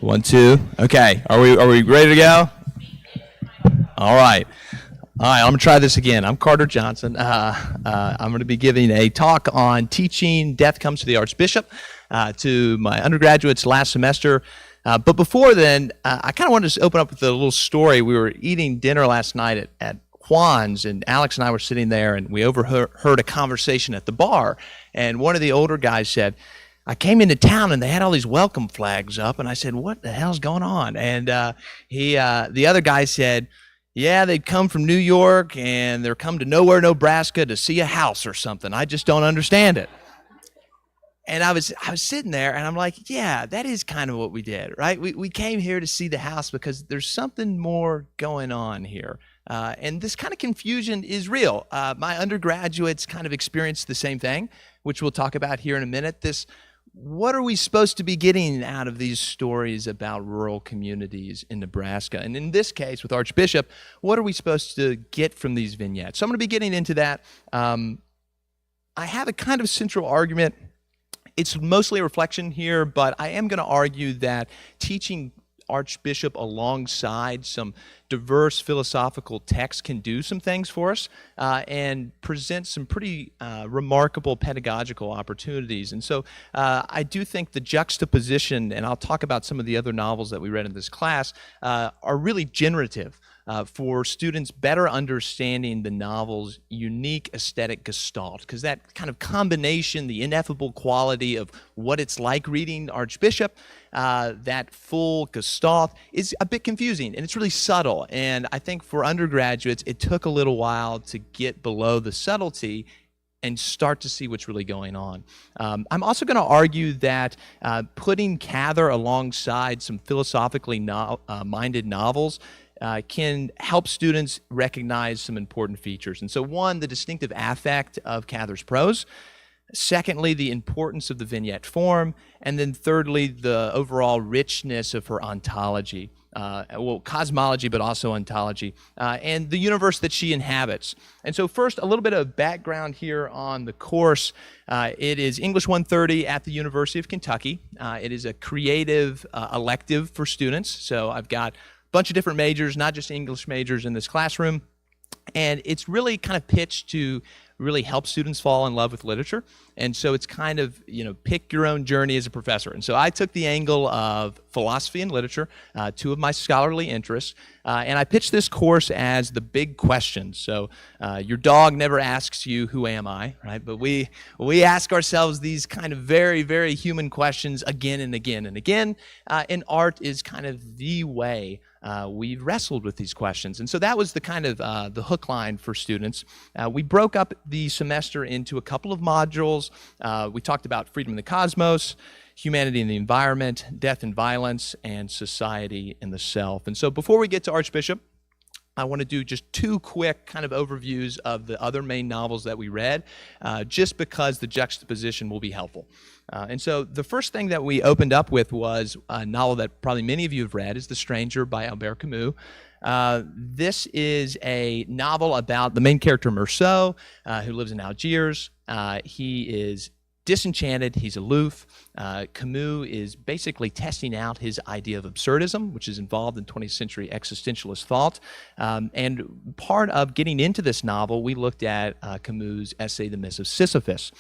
1, 2. Okay. Are we ready to go? All right. I'm going to try this again. I'm Carter Johnson. I'm going to be giving a talk on teaching Death Comes to the Archbishop to my undergraduates last semester. But before then, I kind of wanted to open up with a little story. We were eating dinner last night at Juan's, and Alex and I were sitting there, and we overheard a conversation at the bar. And one of the older guys said, I came into town and they had all these welcome flags up, and I said, what the hell's going on? And the other guy said, yeah, they'd come from New York and they're come to nowhere, Nebraska to see a house or something. I just don't understand it. And I was sitting there and I'm like, yeah, that is kind of what we did, right? We came here to see the house because there's something more going on here. And this kind of confusion is real. My undergraduates kind of experienced the same thing, which we'll talk about here in a minute. What are we supposed to be getting out of these stories about rural communities in Nebraska? And in this case, with Archbishop, what are we supposed to get from these vignettes? So I'm going to be getting into that. I have a kind of central argument. It's mostly a reflection here, but I am going to argue that teaching Archbishop alongside some diverse philosophical texts can do some things for us and present some pretty remarkable pedagogical opportunities. And so I do think the juxtaposition, and I'll talk about some of the other novels that we read in this class, are really generative for students better understanding the novel's unique aesthetic gestalt, because that kind of combination, the ineffable quality of what it's like reading Archbishop, that full gestalt is a bit confusing, and it's really subtle. And I think for undergraduates, it took a little while to get below the subtlety and start to see what's really going on. I'm also going to argue that putting Cather alongside some philosophically minded novels can help students recognize some important features. And so one, the distinctive affect of Cather's prose. Secondly, the importance of the vignette form. And then thirdly, the overall richness of her ontology. Cosmology, but also ontology, and the universe that she inhabits. And so first, a little bit of background here on the course. It is English 130 at the University of Kentucky. It is a creative elective for students. So I've got bunch of different majors, not just English majors in this classroom. And it's really kind of pitched to really help students fall in love with literature. And so it's kind of, pick your own journey as a professor. And so I took the angle of philosophy and literature, two of my scholarly interests, and I pitched this course as the big questions. So your dog never asks you, who am I, right? But we ask ourselves these kind of very, very human questions again and again and again, and art is kind of the way we've wrestled with these questions. And so that was the kind of the hook line for students. We broke up the semester into a couple of modules. We talked about freedom in the cosmos, humanity and the environment, death and violence, and society and the self. And so before we get to Archbishop, I want to do just two quick kind of overviews of the other main novels that we read, just because the juxtaposition will be helpful. And so the first thing that we opened up with was a novel that probably many of you have read, is The Stranger by Albert Camus. This is a novel about the main character Meursault, who lives in Algiers. He is disenchanted, he's aloof. Camus is basically testing out his idea of absurdism, which is involved in 20th century existentialist thought. And part of getting into this novel, we looked at Camus' essay, The Myth of Sisyphus.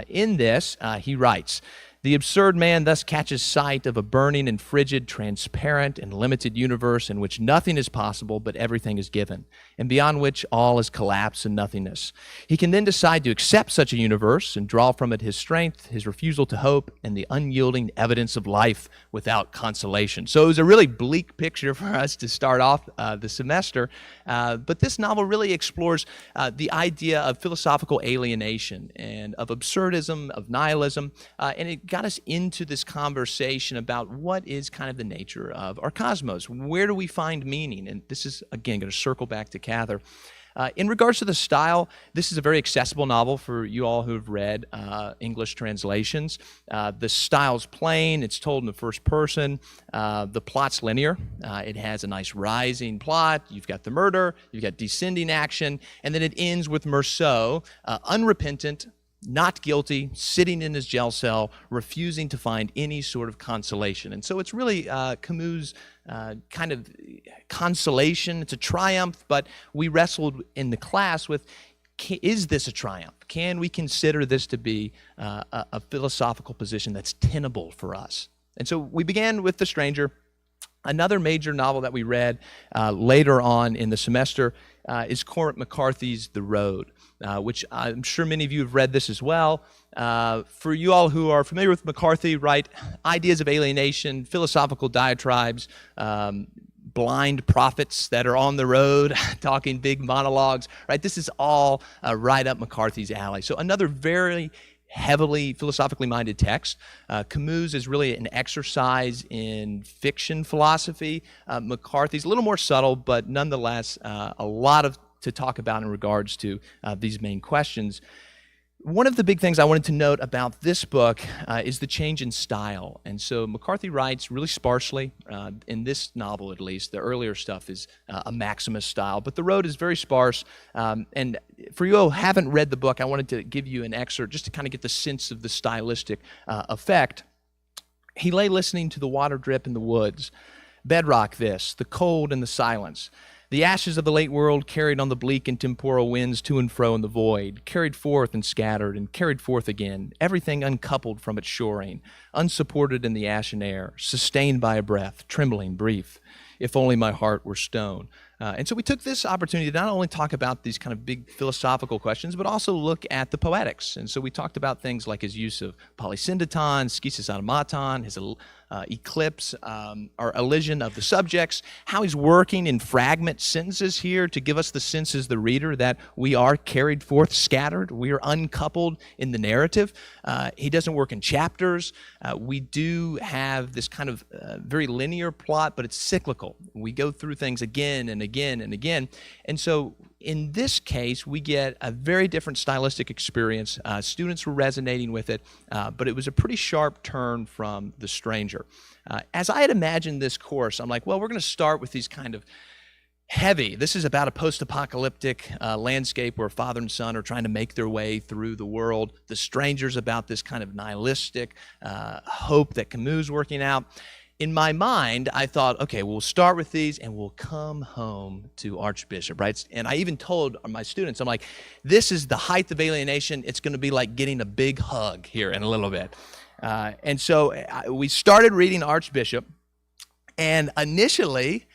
In this, he writes, the absurd man thus catches sight of a burning and frigid, transparent and limited universe in which nothing is possible but everything is given, and beyond which all is collapse and nothingness. He can then decide to accept such a universe and draw from it his strength, his refusal to hope, and the unyielding evidence of life without consolation. So it was a really bleak picture for us to start off the semester, but this novel really explores the idea of philosophical alienation and of absurdism, of nihilism, and it got us into this conversation about what is kind of the nature of our cosmos. Where do we find meaning? And this is, again, going to circle back to Cather. In regards to the style, this is a very accessible novel for you all who have read English translations. The style's plain, it's told in the first person, the plot's linear, it has a nice rising plot, you've got the murder, you've got descending action, and then it ends with Meursault, unrepentant, not guilty, sitting in his jail cell, refusing to find any sort of consolation. And so it's really Camus' kind of consolation. It's a triumph, but we wrestled in the class with, is this a triumph? Can we consider this to be a philosophical position that's tenable for us? And so we began with The Stranger. Another major novel that we read later on in the semester is Cormac McCarthy's The Road, which I'm sure many of you have read this as well. For you all who are familiar with McCarthy, right, ideas of alienation, philosophical diatribes, blind prophets that are on the road talking big monologues, right? This is all right up McCarthy's alley. So another very heavily philosophically minded text. Camus is really an exercise in fiction philosophy. McCarthy's a little more subtle, but nonetheless a lot to talk about in regards to these main questions. One of the big things I wanted to note about this book is the change in style. And so McCarthy writes really sparsely, in this novel at least. The earlier stuff is a Maximus style, but The Road is very sparse. And for you who haven't read the book, I wanted to give you an excerpt just to kind of get the sense of the stylistic effect. He lay listening to the water drip in the woods. Bedrock this, the cold and the silence. The ashes of the late world carried on the bleak and temporal winds to and fro in the void, carried forth and scattered, and carried forth again, everything uncoupled from its shoring, unsupported in the ashen air, sustained by a breath, trembling, brief, if only my heart were stone. And so we took this opportunity to not only talk about these kind of big philosophical questions, but also look at the poetics. And so we talked about things like his use of polysyndeton, schisis automaton, his eclipse, or elision of the subjects, how he's working in fragment sentences here to give us the sense as the reader that we are carried forth scattered, we are uncoupled in the narrative. He doesn't work in chapters. We do have this kind of very linear plot, but it's cyclical. We go through things again and again and again. And so in this case, we get a very different stylistic experience. Students were resonating with it, but it was a pretty sharp turn from The Stranger. As I had imagined this course, I'm like, well, we're going to start with these kind of heavy. This is about a post-apocalyptic landscape where father and son are trying to make their way through the world. The Stranger's about this kind of nihilistic hope that Camus is working out. In my mind, I thought, okay, we'll start with these and we'll come home to Archbishop, right? And I even told my students, I'm like, this is the height of alienation. It's going to be like getting a big hug here in a little bit. And so we started reading Archbishop, and initially,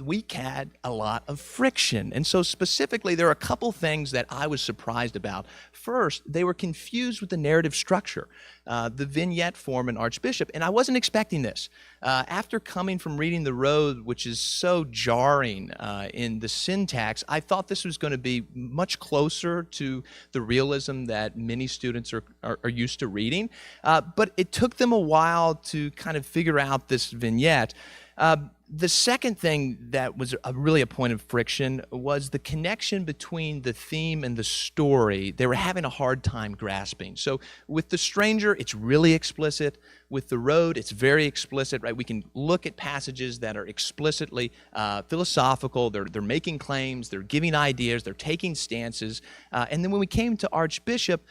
we had a lot of friction. And so specifically, there are a couple things that I was surprised about. First, they were confused with the narrative structure, the vignette form in Archbishop, and I wasn't expecting this. After coming from reading The Road, which is so jarring in the syntax, I thought this was going to be much closer to the realism that many students are used to reading. But it took them a while to kind of figure out this vignette. The second thing that was really a point of friction was the connection between the theme and the story. They were having a hard time grasping. So with The Stranger, it's really explicit. With The Road, it's very explicit, right? We can look at passages that are explicitly philosophical. They're making claims, they're giving ideas, they're taking stances. And then when we came to Archbishop,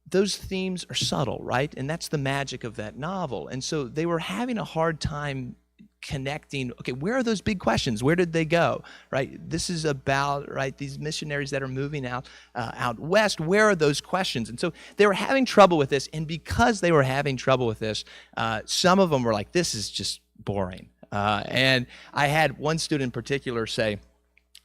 those themes are subtle, right? And that's the magic of that novel. And so they were having a hard time connecting, okay, where are those big questions? Where did they go, right? This is about, right, these missionaries that are moving out west. Where are those questions? And so they were having trouble with this, and because they were having trouble with this, some of them were like, this is just boring. And I had one student in particular say,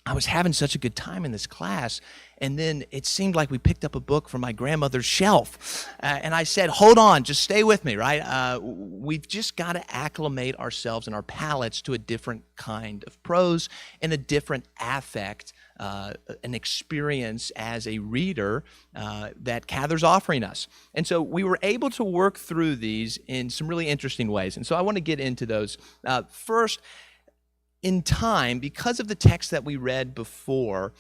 I was having such a good time in this class, and then it seemed like we picked up a book from my grandmother's shelf. And I said, hold on, just stay with me, right? We've just got to acclimate ourselves and our palates to a different kind of prose and a different affect, an experience as a reader that Cather's offering us. And so we were able to work through these in some really interesting ways. And so I want to get into those. First, in time, because of the text that we read before,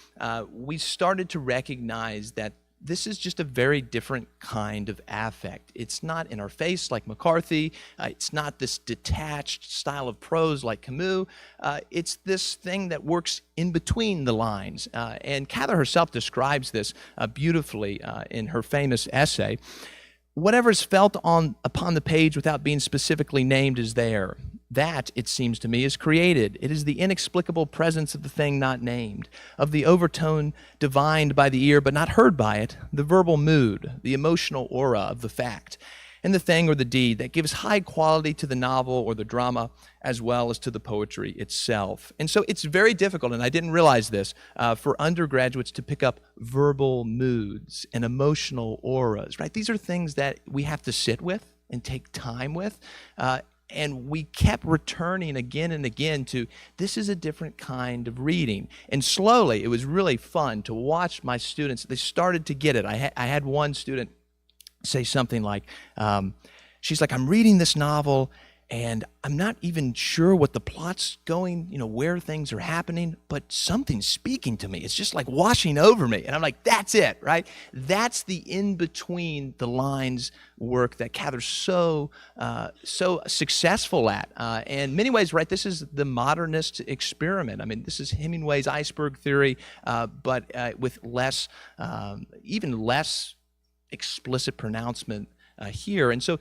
we started to recognize that this is just a very different kind of affect. It's not in our face like McCarthy. It's not this detached style of prose like Camus. It's this thing that works in between the lines. And Cather herself describes this beautifully in her famous essay. Whatever is felt upon the page without being specifically named is there. That, it seems to me, is created. It is the inexplicable presence of the thing not named, of the overtone divined by the ear but not heard by it, the verbal mood, the emotional aura of the fact, and the thing or the deed that gives high quality to the novel or the drama as well as to the poetry itself. And so it's very difficult, and I didn't realize this, for undergraduates to pick up verbal moods and emotional auras, right? These are things that we have to sit with and take time with. And we kept returning again and again to, this is a different kind of reading. And slowly, it was really fun to watch my students. They started to get it. I had one student say something like, she's like, I'm reading this novel, and I'm not even sure what the plot's going, where things are happening, but something's speaking to me. It's just like washing over me. And I'm like, that's it, right? That's the in-between the lines work that Cather's so successful at. And in many ways, right, this is the modernist experiment. I mean, this is Hemingway's iceberg theory, but with even less explicit pronouncement here. And so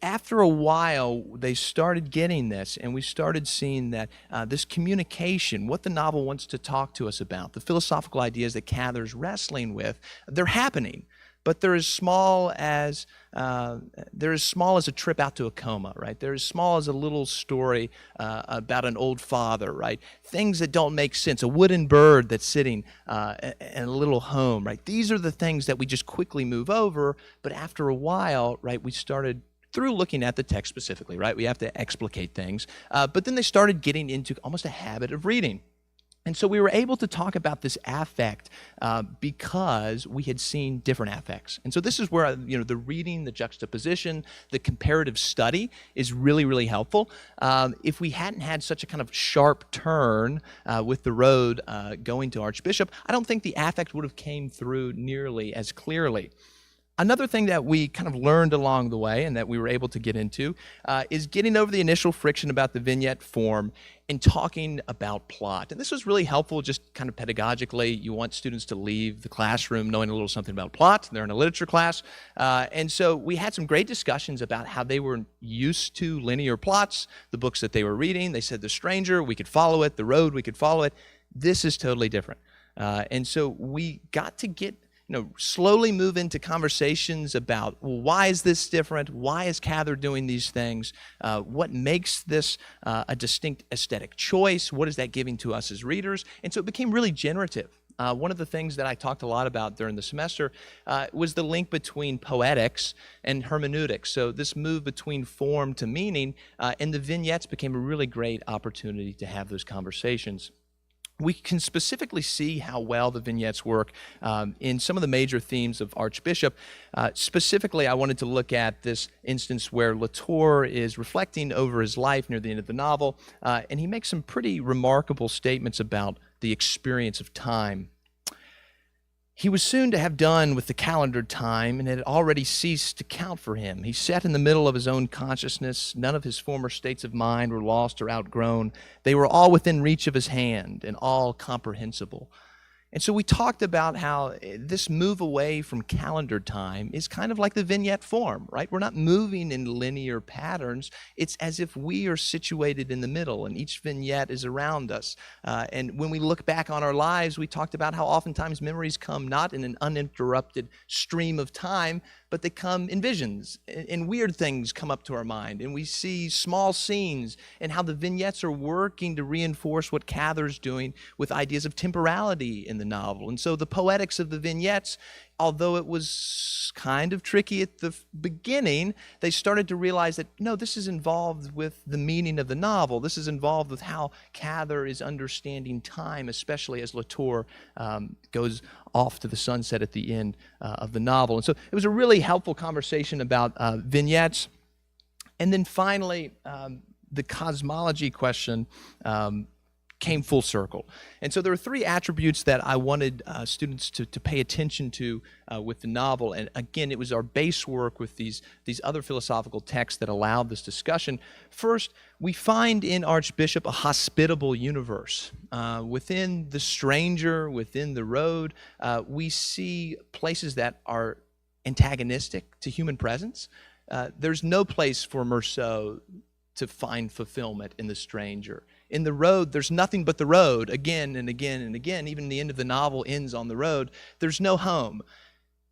after a while, they started getting this, and we started seeing that this communication, what the novel wants to talk to us about, the philosophical ideas that Cather's wrestling with, they're happening. But they're as small as a trip out to a coma, right? They're as small as a little story about an old father, right? Things that don't make sense. A wooden bird that's sitting in a little home, right? These are the things that we just quickly move over. But after a while, right, we started, through looking at the text specifically, right? We have to explicate things. But then they started getting into almost a habit of reading. And so we were able to talk about this affect because we had seen different affects. And so this is where, the reading, the juxtaposition, the comparative study is really, really helpful. If we hadn't had such a kind of sharp turn with the road going to Archbishop, I don't think the affect would have came through nearly as clearly. Another thing that we kind of learned along the way and that we were able to get into is getting over the initial friction about the vignette form and talking about plot. And this was really helpful just kind of pedagogically. You want students to leave the classroom knowing a little something about plot. They're in a literature class. And so we had some great discussions about how they were used to linear plots, the books that they were reading. They said The Stranger, we could follow it. The Road, we could follow it. This is totally different. And so we got to get slowly move into conversations about, well, why is this different? Why is Cather doing these things? What makes this a distinct aesthetic choice? What is that giving to us as readers? And so it became really generative. One of the things that I talked a lot about during the semester was the link between poetics and hermeneutics. So this move between form to meaning, and the vignettes became a really great opportunity to have those conversations. We can specifically see how well the vignettes work in some of the major themes of Archbishop. Specifically, I wanted to look at this instance where Latour is reflecting over his life near the end of the novel, and he makes some pretty remarkable statements about the experience of time. He was soon to have done with the calendared time, and it had already ceased to count for him. He sat in the middle of his own consciousness. None of his former states of mind were lost or outgrown. They were all within reach of his hand and all comprehensible. And so we talked about how this move away from calendar time is kind of like the vignette form, right? We're not moving in linear patterns. It's as if we are situated in the middle and each vignette is around us. And when we look back on our lives, we talked about how oftentimes memories come not in an uninterrupted stream of time, but they come in visions, and weird things come up to our mind, and we see small scenes and how the vignettes are working to reinforce what Cather's doing with ideas of temporality in the novel. And so the poetics of the vignettes, although it was kind of tricky at the beginning, they started to realize that, no, this is involved with the meaning of the novel. This is involved with how Cather is understanding time, especially as Latour goes off to the sunset at the end of the novel. And so it was a really helpful conversation about vignettes. And then finally, the cosmology question came full circle. And so there are three attributes that I wanted students to pay attention to with the novel. And again, it was our base work with these other philosophical texts that allowed this discussion. First, we find in Archbishop a hospitable universe. Within the stranger, within the road, we see places that are antagonistic to human presence. There's no place for Merceau to find fulfillment in the stranger. In the road, there's nothing but the road, again and again and again. Even the end of the novel ends on the road. There's no home.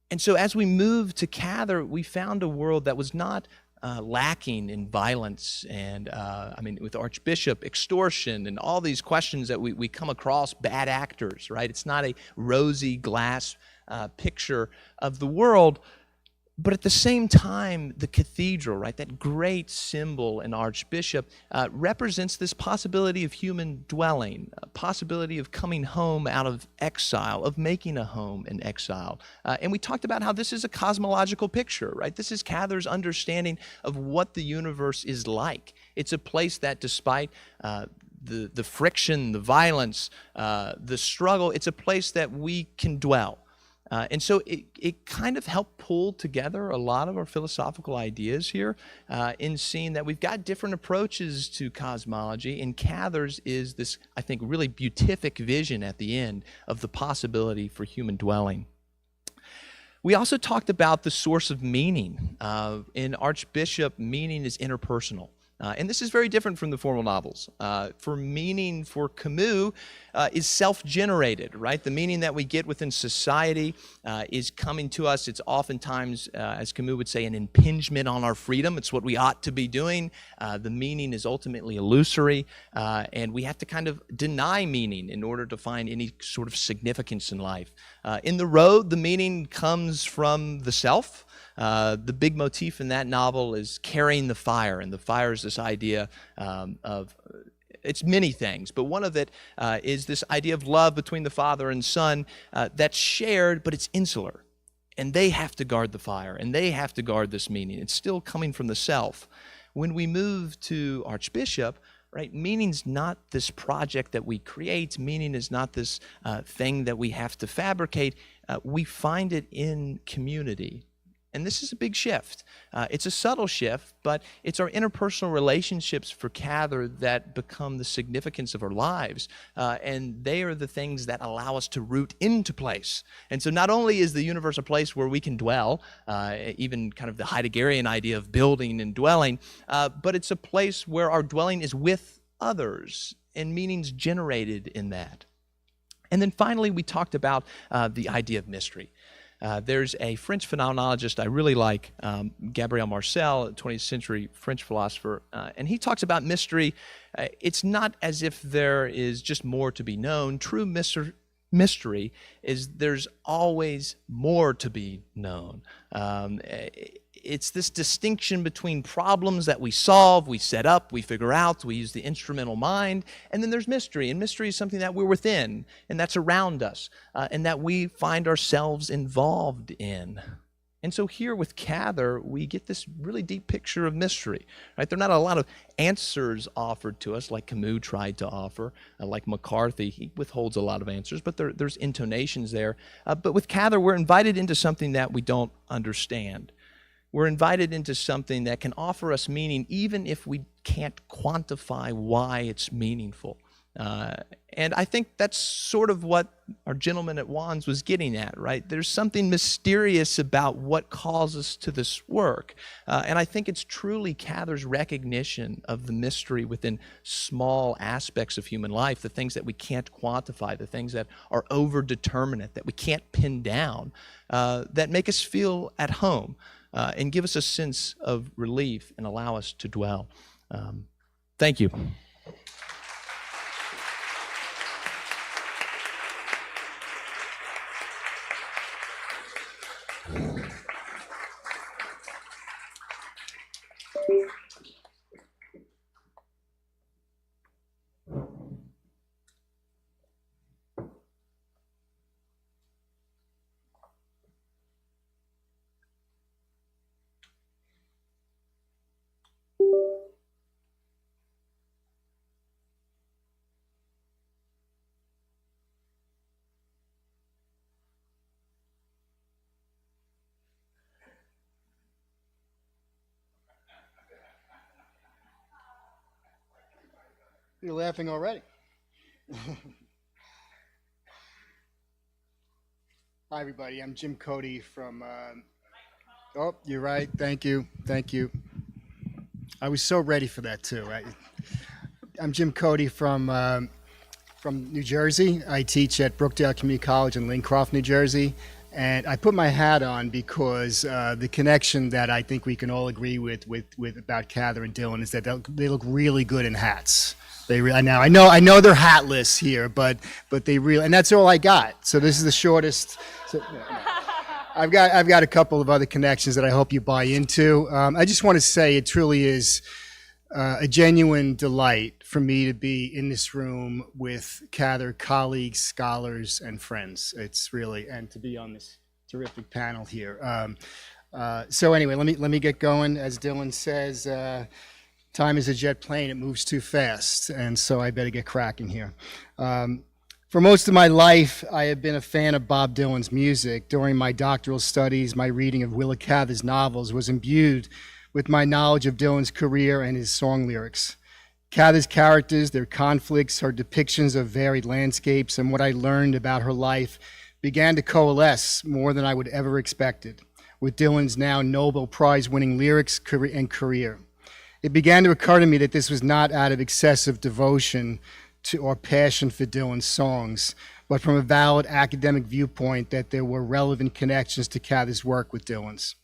And so as we moved to Cather, we found a world that was not lacking in violence and, with Archbishop, extortion, and all these questions that we come across, bad actors, right? It's not a rosy glass picture of the world. But at the same time, the cathedral, right, that great symbol in Archbishop, represents this possibility of human dwelling, a possibility of coming home out of exile, of making a home in exile. And we talked about how this is a cosmological picture, right? This is Cather's understanding of what the universe is like. It's a place that despite the friction, the violence, the struggle, it's a place that we can dwell. And so it kind of helped pull together a lot of our philosophical ideas here in seeing that we've got different approaches to cosmology, and Cather's is this, I think, really beatific vision at the end of the possibility for human dwelling. We also talked about the source of meaning. In Archbishop, meaning is interpersonal. And this is very different from the formal novels. For meaning for Camus is self-generated, right? The meaning that we get within society is coming to us. It's oftentimes, as Camus would say, an impingement on our freedom. It's what we ought to be doing. The meaning is ultimately illusory, and we have to kind of deny meaning in order to find any sort of significance in life. In The Road, the meaning comes from the self. The big motif in that novel is carrying the fire, and the fire is this idea of, it's many things, but one of it is this idea of love between the father and son that's shared, but it's insular. And they have to guard the fire, and they have to guard this meaning. It's still coming from the self. When we move to Archbishop, right, meaning's not this project that we create. Meaning is not this thing that we have to fabricate. We find it in community. And this is a big shift. It's a subtle shift, but it's our interpersonal relationships for Cather that become the significance of our lives. And they are the things that allow us to root into place. And so not only is the universe a place where we can dwell, even kind of the Heideggerian idea of building and dwelling, but it's a place where our dwelling is with others and meaning's generated in that. And then finally, we talked about the idea of mystery. There's a French phenomenologist I really like, Gabriel Marcel, a 20th century French philosopher, and he talks about mystery. It's not as if there is just more to be known. True mystery is there's always more to be known. It's this distinction between problems that we solve, we set up, we figure out, we use the instrumental mind, and then there's mystery. And mystery is something that we're within, and that's around us, and that we find ourselves involved in. And so here with Cather, we get this really deep picture of mystery, right? There are not a lot of answers offered to us like Camus tried to offer, like McCarthy. He withholds a lot of answers, but there's intonations there. But with Cather, we're invited into something that we don't understand. We're invited into something that can offer us meaning even if we can't quantify why it's meaningful. And I think that's sort of what our gentleman at Wands was getting at, right? There's something mysterious about what calls us to this work. And I think it's truly Cather's recognition of the mystery within small aspects of human life, the things that we can't quantify, the things that are overdeterminate, that we can't pin down, that make us feel at home. And give us a sense of relief and allow us to dwell. Thank you. You're laughing already. Hi, everybody. I'm Jim Cody from. Oh, you're right. Thank you. Thank you. I was so ready for that too. I'm Jim Cody from New Jersey. I teach at Brookdale Community College in Lincroft, New Jersey. And I put my hat on because the connection that I think we can all agree with about Cather and Dylan is that they look really good in hats. I know they're hatless here, but they really, and that's all I got. So this is the shortest. So, I've got a couple of other connections that I hope you buy into. I just want to say it truly is a genuine delight for me to be in this room with Cather colleagues, scholars, and friends. It's really, and to be on this terrific panel here. So anyway, let me get going. As Dylan says, time is a jet plane, it moves too fast, and so I better get cracking here. For most of my life, I have been a fan of Bob Dylan's music. During my doctoral studies, my reading of Willa Cather's novels was imbued with my knowledge of Dylan's career and his song lyrics. Cather's characters, their conflicts, her depictions of varied landscapes, and what I learned about her life began to coalesce more than I would ever expected with Dylan's now Nobel Prize-winning lyrics and career. It began to occur to me that this was not out of excessive devotion to or passion for Dylan's songs, but from a valid academic viewpoint that there were relevant connections to Cather's work with Dylan's.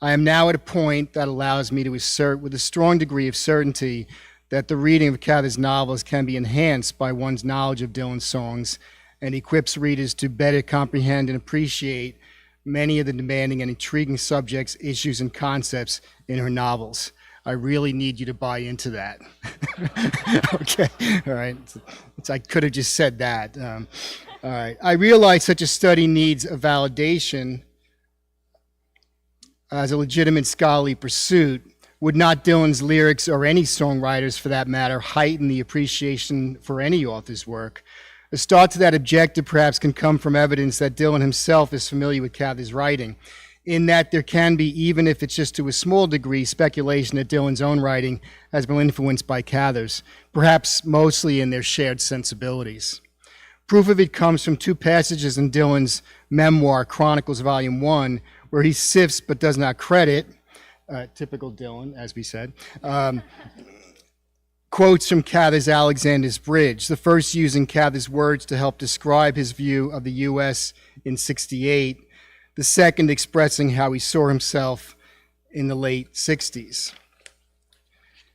I am now at a point that allows me to assert with a strong degree of certainty that the reading of Cather's novels can be enhanced by one's knowledge of Dylan's songs and equips readers to better comprehend and appreciate many of the demanding and intriguing subjects, issues, and concepts in her novels. I really need you to buy into that. Okay, all right. I could have just said that. All right. I realize such a study needs a validation as a legitimate scholarly pursuit. Would not Dylan's lyrics, or any songwriters for that matter, heighten the appreciation for any author's work? A start to that objective perhaps can come from evidence that Dylan himself is familiar with Cather's writing, in that there can be, even if it's just to a small degree, speculation that Dylan's own writing has been influenced by Cather's, perhaps mostly in their shared sensibilities. Proof of it comes from two passages in Dylan's memoir, Chronicles, Volume 1, where he sifts but does not credit, typical Dylan, as we said, quotes from Cather's Alexander's Bridge, the first using Cather's words to help describe his view of the U.S. in '68, the second expressing how he saw himself in the late 60s.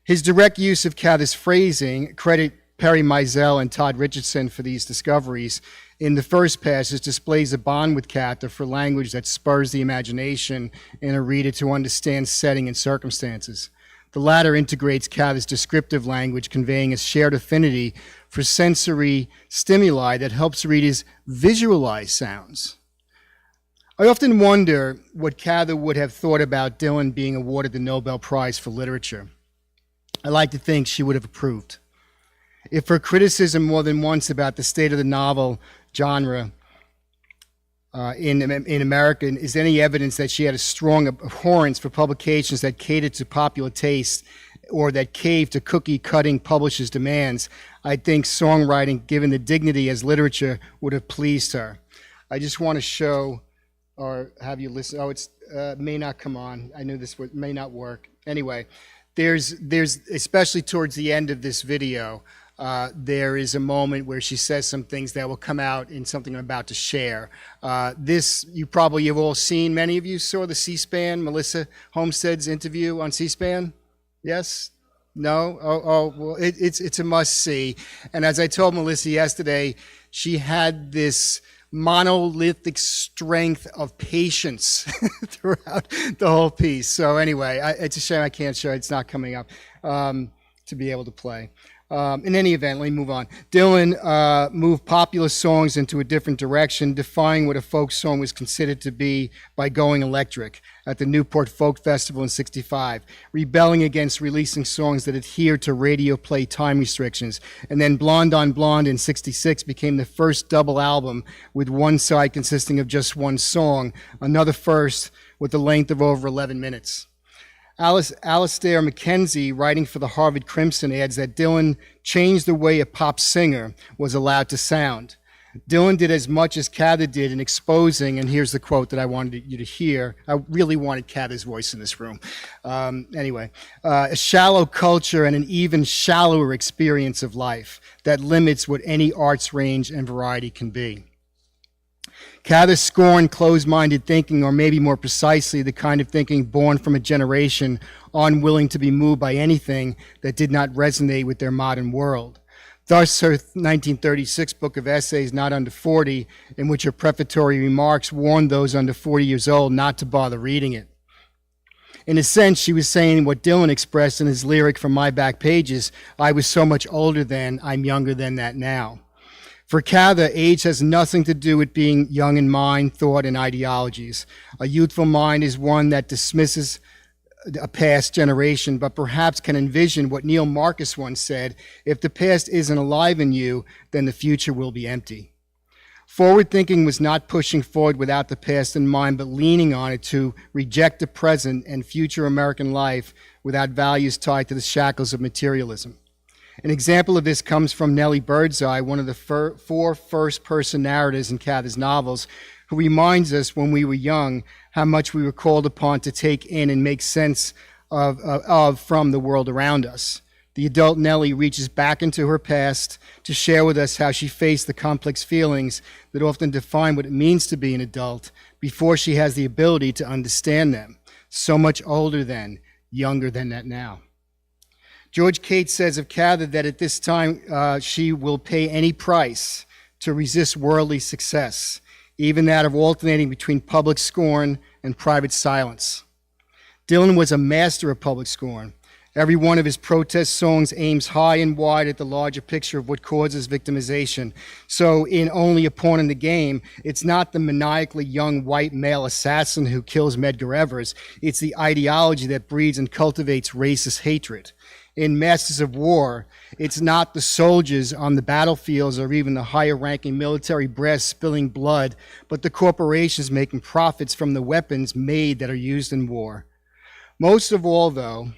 His direct use of Cather's phrasing, credit Perry Meisel and Todd Richardson for these discoveries, in the first passage displays a bond with Cather for language that spurs the imagination in a reader to understand setting and circumstances. The latter integrates Cather's descriptive language, conveying a shared affinity for sensory stimuli that helps readers visualize sounds. I often wonder what Cather would have thought about Dylan being awarded the Nobel Prize for Literature. I like to think she would have approved. If her criticism more than once about the state of the novel genre in America is any evidence that she had a strong abhorrence for publications that catered to popular taste or that caved to cookie-cutting publishers' demands, I think songwriting, given the dignity as literature, would have pleased her. I just want to show, or have you listen. Oh, it's may not come on. I knew this may not work. Anyway, there's especially towards the end of this video, there is a moment where she says some things that will come out in something I'm about to share. This you probably have all seen. Many of you saw the C-SPAN, Melissa Homestead's interview on C-SPAN. Yes? No? Well, it's a must-see. And as I told Melissa yesterday, she had this monolithic strength of patience throughout the whole piece. So anyway, it's a shame I can't show it. It's not coming up to be able to play. In any event, let me move on. Dylan moved popular songs into a different direction, defying what a folk song was considered to be by going electric at the Newport Folk Festival in '65, rebelling against releasing songs that adhered to radio play time restrictions. And then Blonde on Blonde in '66 became the first double album with one side consisting of just one song, another first with a length of over 11 minutes. Alistair McKenzie, writing for the Harvard Crimson, adds that Dylan changed the way a pop singer was allowed to sound. Dylan did as much as Cather did in exposing, and here's the quote that I wanted you to hear. I really wanted Cather's voice in this room. A shallow culture and an even shallower experience of life that limits what any art's range and variety can be. Cather scorned closed-minded thinking, or maybe more precisely, the kind of thinking born from a generation unwilling to be moved by anything that did not resonate with their modern world. Thus, her 1936 book of essays, Not Under 40, in which her prefatory remarks warned those under 40 years old not to bother reading it. In a sense, she was saying what Dylan expressed in his lyric from My Back Pages, I was so much older then, I'm younger than that now. For Cather, age has nothing to do with being young in mind, thought, and ideologies. A youthful mind is one that dismisses a past generation, but perhaps can envision what Neil Marcus once said, if the past isn't alive in you, then the future will be empty. Forward thinking was not pushing forward without the past in mind, but leaning on it to reject the present and future American life without values tied to the shackles of materialism. An example of this comes from Nelly Birdseye, one of the four first-person narrators in Cather's novels, who reminds us when we were young how much we were called upon to take in and make sense of from the world around us. The adult Nelly reaches back into her past to share with us how she faced the complex feelings that often define what it means to be an adult before she has the ability to understand them. So much older then, younger than that now. George Cates says of Cather that at this time she will pay any price to resist worldly success, even that of alternating between public scorn and private silence. Dylan was a master of public scorn. Every one of his protest songs aims high and wide at the larger picture of what causes victimization. So in Only a Pawn in the Game, it's not the maniacally young white male assassin who kills Medgar Evers. It's the ideology that breeds and cultivates racist hatred. In Masters of War, it's not the soldiers on the battlefields or even the higher-ranking military brass spilling blood, but the corporations making profits from the weapons made that are used in war. Most of all, though,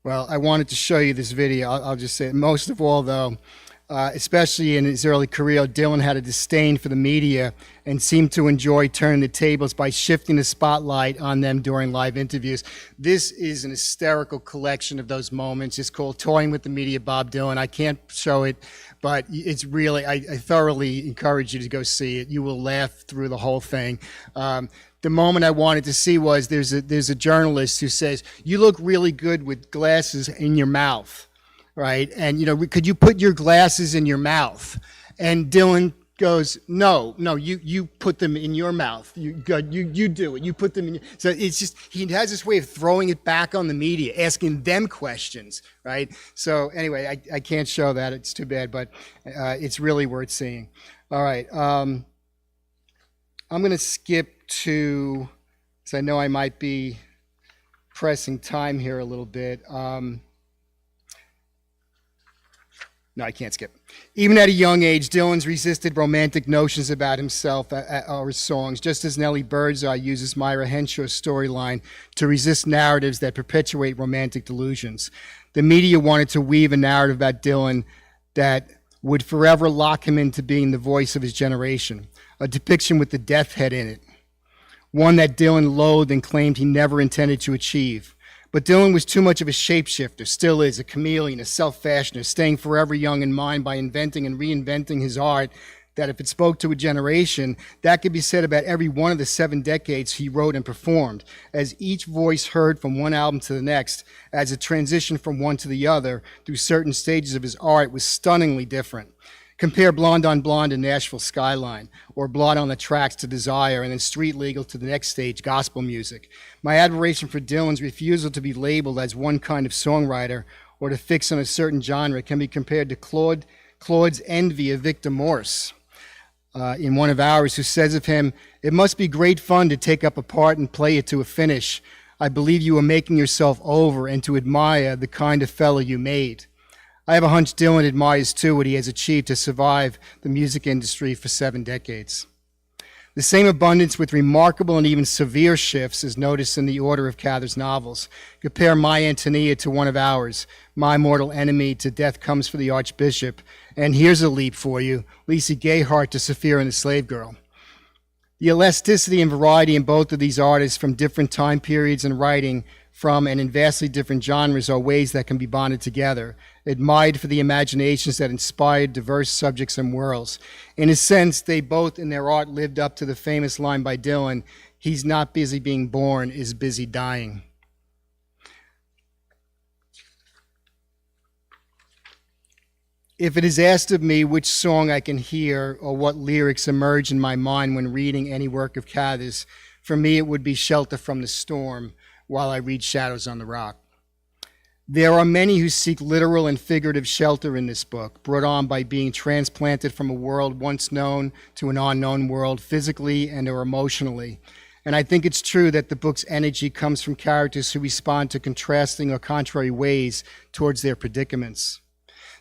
well, I wanted to show you this video. I'll just say, most of all, though, especially in his early career, Dylan had a disdain for the media and seemed to enjoy turning the tables by shifting the spotlight on them during live interviews. This is an hysterical collection of those moments. It's called Toying with the Media, Bob Dylan. I can't show it, but it's really, I thoroughly encourage you to go see it. You will laugh through the whole thing. The moment I wanted to see was there's a journalist who says, "You look really good with glasses in your mouth." Right? And, could you put your glasses in your mouth? And Dylan goes, no, you put them in your mouth. You do it. You put them in. So it's just, he has this way of throwing it back on the media, asking them questions, right? So anyway, I can't show that. It's too bad, but it's really worth seeing. All right. I'm going to skip to, because I know I might be pressing time here a little bit. No, I can't skip. Even at a young age, Dylan's resisted romantic notions about himself or his songs, just as Nelly Birdseye uses Myra Henshaw's storyline to resist narratives that perpetuate romantic delusions. The media wanted to weave a narrative about Dylan that would forever lock him into being the voice of his generation, a depiction with the death head in it, one that Dylan loathed and claimed he never intended to achieve. But Dylan was too much of a shapeshifter, still is, a chameleon, a self-fashioner, staying forever young in mind by inventing and reinventing his art, that if it spoke to a generation, that could be said about every one of the 7 decades he wrote and performed, as each voice heard from one album to the next, as a transition from one to the other through certain stages of his art was stunningly different. Compare Blonde on Blonde and Nashville Skyline, or Blood on the Tracks to Desire, and then Street Legal to the next stage, gospel music. My admiration for Dylan's refusal to be labeled as one kind of songwriter or to fix on a certain genre can be compared to Claude's envy of Victor Morse in one of ours, who says of him, "It must be great fun to take up a part and play it to a finish. I believe you are making yourself over and to admire the kind of fellow you made." I have a hunch Dylan admires, too, what he has achieved to survive the music industry for 7 decades. The same abundance with remarkable and even severe shifts is noticed in the order of Cather's novels. Compare My Antonia to one of ours, My Mortal Enemy to Death Comes for the Archbishop, and here's a leap for you, Lacey Gayheart to Sapphira and the Slave Girl. The elasticity and variety in both of these artists from different time periods and writing from and in vastly different genres are ways that can be bonded together, admired for the imaginations that inspired diverse subjects and worlds. In a sense, they both in their art lived up to the famous line by Dylan, "He's not busy being born, is busy dying." If it is asked of me which song I can hear or what lyrics emerge in my mind when reading any work of Cather's, for me it would be Shelter from the Storm while I read Shadows on the Rock. There are many who seek literal and figurative shelter in this book, brought on by being transplanted from a world once known to an unknown world, physically and or emotionally. And I think it's true that the book's energy comes from characters who respond to contrasting or contrary ways towards their predicaments.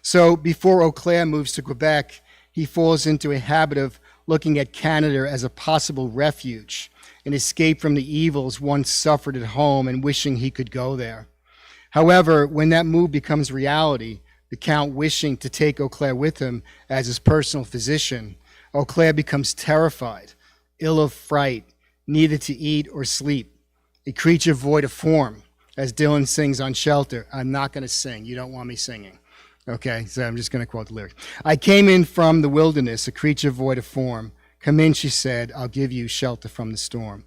So before Eau Claire moves to Quebec, he falls into a habit of looking at Canada as a possible refuge, an escape from the evils once suffered at home and wishing he could go there. However, when that move becomes reality, the Count wishing to take Eau Claire with him as his personal physician, Eau Claire becomes terrified, ill of fright, neither to eat or sleep, a creature void of form, as Dylan sings on Shelter. I'm not going to sing. You don't want me singing. Okay, so I'm just going to quote the lyrics. I came in from the wilderness, a creature void of form. Come in, she said, I'll give you shelter from the storm.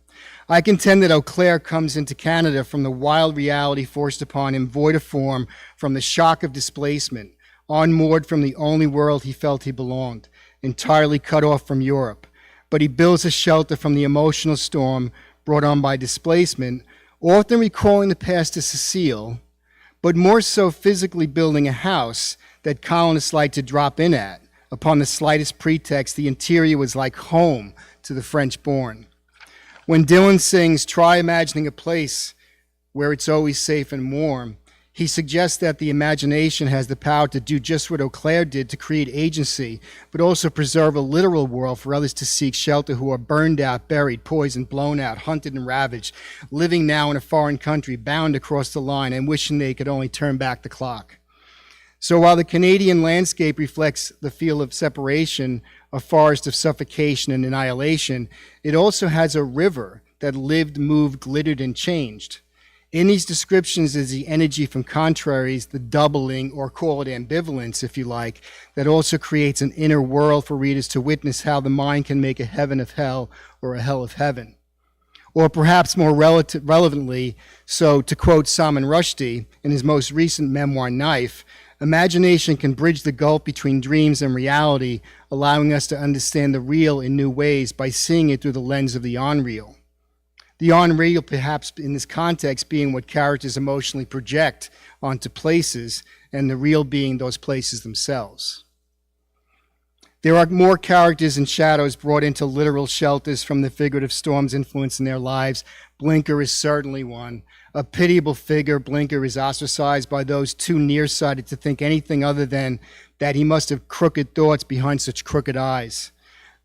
I contend that Eau Claire comes into Canada from the wild reality forced upon him, void of form, from the shock of displacement, unmoored from the only world he felt he belonged, entirely cut off from Europe. But he builds a shelter from the emotional storm brought on by displacement, often recalling the past to Cecile, but more so physically building a house that colonists like to drop in at. Upon the slightest pretext, the interior was like home to the French-born. When Dylan sings, try imagining a place where it's always safe and warm, he suggests that the imagination has the power to do just what Eau Claire did to create agency, but also preserve a literal world for others to seek shelter who are burned out, buried, poisoned, blown out, hunted and ravaged, living now in a foreign country, bound across the line and wishing they could only turn back the clock. So while the Canadian landscape reflects the feel of separation, a forest of suffocation and annihilation, it also has a river that lived, moved, glittered, and changed. In these descriptions is the energy from contraries, the doubling, or call it ambivalence, if you like, that also creates an inner world for readers to witness how the mind can make a heaven of hell or a hell of heaven. Or perhaps more relevantly, so to quote Salman Rushdie in his most recent memoir, Knife, imagination can bridge the gulf between dreams and reality, allowing us to understand the real in new ways by seeing it through the lens of the unreal. The unreal, perhaps in this context, being what characters emotionally project onto places, and the real being those places themselves. There are more characters and shadows brought into literal shelters from the figurative storm's influence in their lives. Blinker is certainly one. A pitiable figure, Blinker is ostracized by those too nearsighted to think anything other than that he must have crooked thoughts behind such crooked eyes.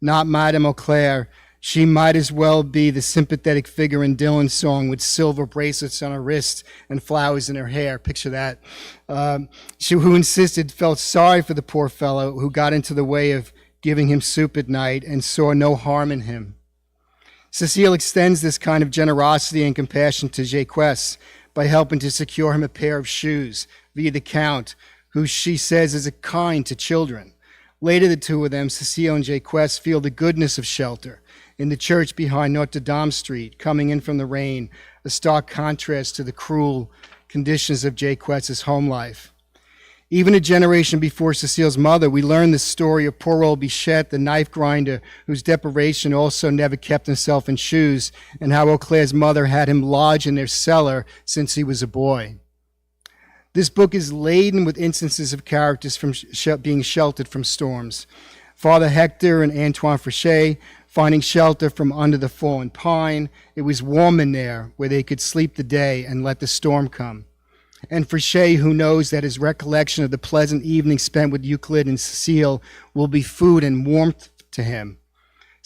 Not Madame Eau Claire. She might as well be the sympathetic figure in Dylan's song with silver bracelets on her wrist and flowers in her hair. Picture that. Who insisted, felt sorry for the poor fellow who got into the way of giving him soup at night and saw no harm in him. Cecile extends this kind of generosity and compassion to Jaques by helping to secure him a pair of shoes via the Count, who she says is kind to children. Later, the two of them, Cecile and Jaques, feel the goodness of shelter in the church behind Notre Dame Street, coming in from the rain, a stark contrast to the cruel conditions of Jaques' home life. Even a generation before Cecile's mother, we learn the story of poor old Bichette, the knife grinder, whose deprivation also never kept himself in shoes, and how Eau Claire's mother had him lodge in their cellar since he was a boy. This book is laden with instances of characters from being sheltered from storms. Father Hector and Antoine Frichet finding shelter from under the fallen pine. It was warm in there where they could sleep the day and let the storm come. And Frichet, who knows that his recollection of the pleasant evening spent with Euclid and Cecile will be food and warmth to him.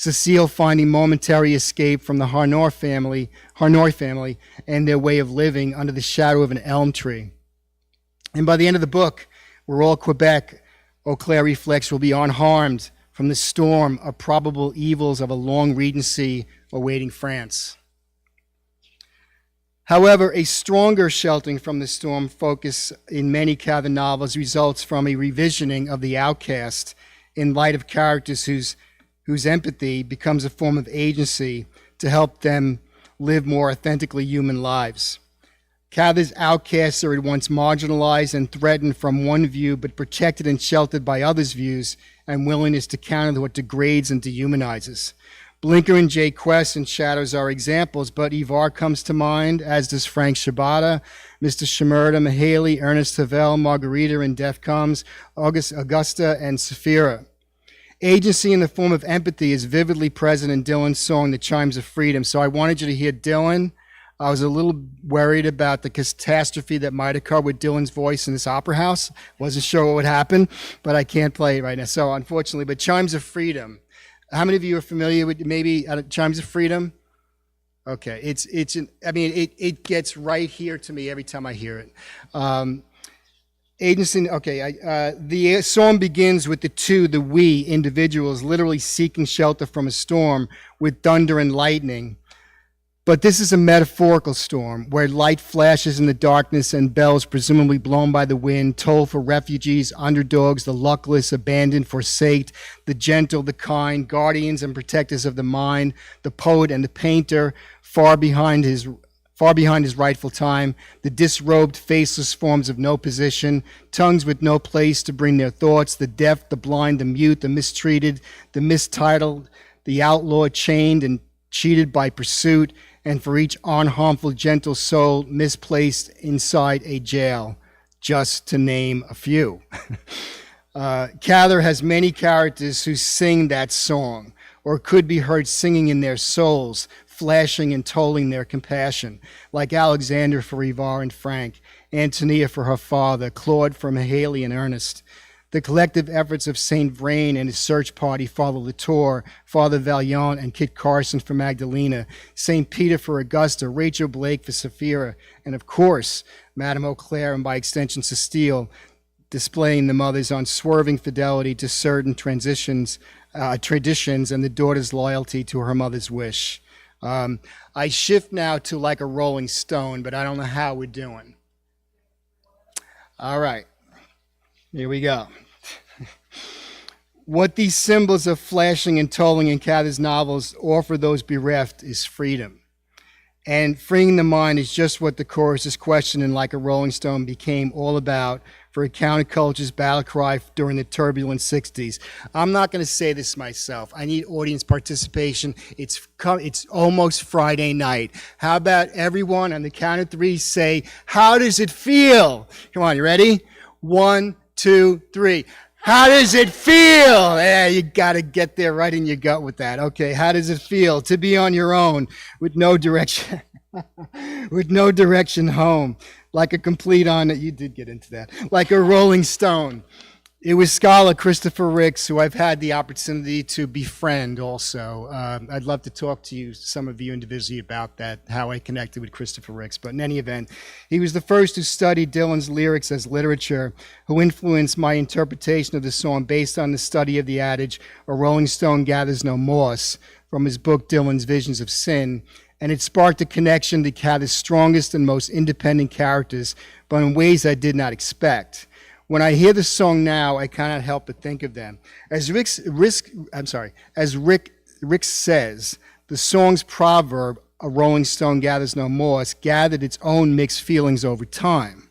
Cecile finding momentary escape from the Harnoy family and their way of living under the shadow of an elm tree. And by the end of the book, we're all Quebec. Eau Claire reflects will be unharmed from the storm of probable evils of a long regency awaiting France. However, a stronger sheltering from the storm focus in many Cather novels results from a revisioning of the outcast in light of characters whose empathy becomes a form of agency to help them live more authentically human lives. Cather's outcasts are at once marginalized and threatened from one view, but protected and sheltered by others' views and willingness to counter what degrades and dehumanizes. Blinker and Jay Quest and Shadows are examples, but Ivar comes to mind, as does Frank Shabata, Mr. Shimerda, Mahaley, Ernest Havel, Margarita and Death Comes, Augusta, and Saphira. Agency in the form of empathy is vividly present in Dylan's song, The Chimes of Freedom. So I wanted you to hear Dylan. I was a little worried about the catastrophe that might occur with Dylan's voice in this opera house. Wasn't sure what would happen, but I can't play it right now. So unfortunately, but Chimes of Freedom. How many of you are familiar with maybe Chimes of Freedom? Okay, it gets right here to me every time I hear it. Agency, okay, the song begins with the we individuals literally seeking shelter from a storm with thunder and lightning. But this is a metaphorical storm where light flashes in the darkness and bells presumably blown by the wind toll for refugees, underdogs, the luckless, abandoned, forsaked, the gentle, the kind, guardians and protectors of the mind, the poet and the painter, far behind his rightful time, the disrobed, faceless forms of no position, tongues with no place to bring their thoughts, the deaf, the blind, the mute, the mistreated, the mistitled, the outlawed, chained and cheated by pursuit, and for each unharmful, gentle soul misplaced inside a jail, just to name a few. Cather has many characters who sing that song, or could be heard singing in their souls, flashing and tolling their compassion, like Alexander for Ivar and Frank, Antonia for her father, Claude for Mahaley and Ernest. The collective efforts of Saint Vrain and his search party, Father Latour, Father Valiant, and Kit Carson for Magdalena, Saint Peter for Augusta, Rachel Blake for Saphira, and of course, Madame Eau Claire and by extension Cecile, displaying the mother's unswerving fidelity to certain traditions and the daughter's loyalty to her mother's wish. I shift now to like a rolling stone, but I don't know how we're doing. All right. Here we go. What these symbols of flashing and tolling in Cather's novels offer those bereft is freedom. And freeing the mind is just what the chorus's question in Like a Rolling Stone became all about for a counterculture's battle cry during the turbulent 60s. I'm not going to say this myself. I need audience participation. It's almost Friday night. How about everyone on the count of three say, how does it feel? Come on, you ready? 1, 2, 3. How does it feel? Yeah, you got to get there right in your gut with that. Okay, how does it feel to be on your own with no direction, with no direction home, like a complete you did get into that, like a rolling stone. It was scholar Christopher Ricks, who I've had the opportunity to befriend also. I'd love to talk to you, some of you individually, about that, how I connected with Christopher Ricks. But in any event, he was the first who studied Dylan's lyrics as literature, who influenced my interpretation of the song based on the study of the adage, a rolling stone gathers no moss, from his book Dylan's Visions of Sin. And it sparked a connection to Cather's strongest and most independent characters, but in ways I did not expect. When I hear the song now, I cannot help but think of them. As Rick says, the song's proverb, a rolling stone gathers no moss, gathered its own mixed feelings over time.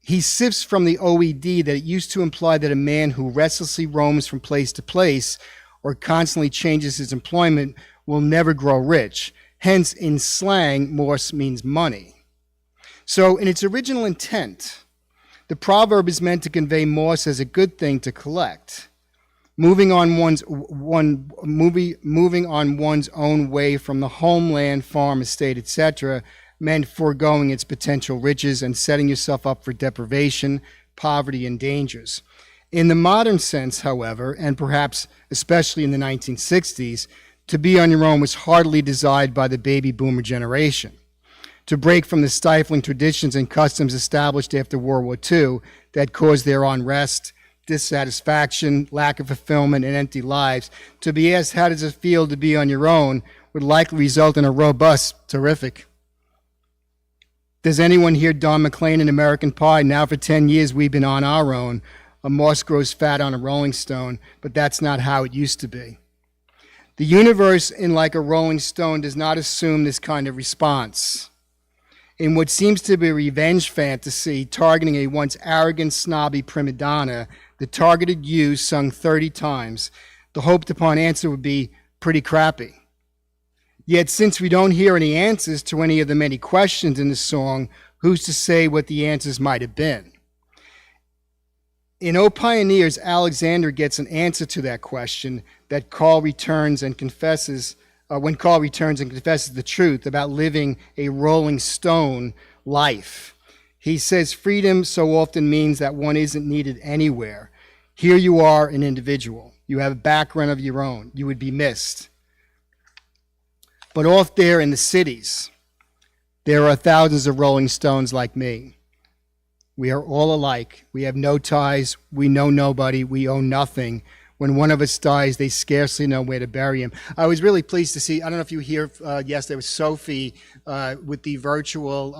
He sifts from the OED that it used to imply that a man who restlessly roams from place to place or constantly changes his employment will never grow rich. Hence, in slang, moss means money. So in its original intent, the proverb is meant to convey moss as a good thing to collect, moving on one's own way from the homeland, farm, estate, etc., meant foregoing its potential riches and setting yourself up for deprivation, poverty, and dangers. In the modern sense, however, and perhaps especially in the 1960s, to be on your own was heartily desired by the baby boomer generation. To break from the stifling traditions and customs established after World War II that caused their unrest, dissatisfaction, lack of fulfillment, and empty lives, to be asked how does it feel to be on your own would likely result in a robust, terrific. Does anyone hear Don McLean in American Pie? Now for 10 years we've been on our own. A moss grows fat on a rolling stone, but that's not how it used to be. The universe, in Like a Rolling Stone, does not assume this kind of response. In what seems to be a revenge fantasy targeting a once arrogant, snobby prima donna, the targeted you sung 30 times, the hoped upon answer would be pretty crappy. Yet since we don't hear any answers to any of the many questions in the song, who's to say what the answers might have been? In O Pioneers, Alexander gets an answer to that question that Carl returns and confesses when Carl returns and confesses the truth about living a rolling stone life. He says freedom so often means that one isn't needed anywhere. Here you are, an individual. You have a background of your own. You would be missed. But off there in the cities, there are thousands of rolling stones like me. We are all alike. We have no ties. We know nobody. We own nothing. When one of us dies, they scarcely know where to bury him. I was really pleased to see, I don't know if you hear, yes, there was Sophie with the virtual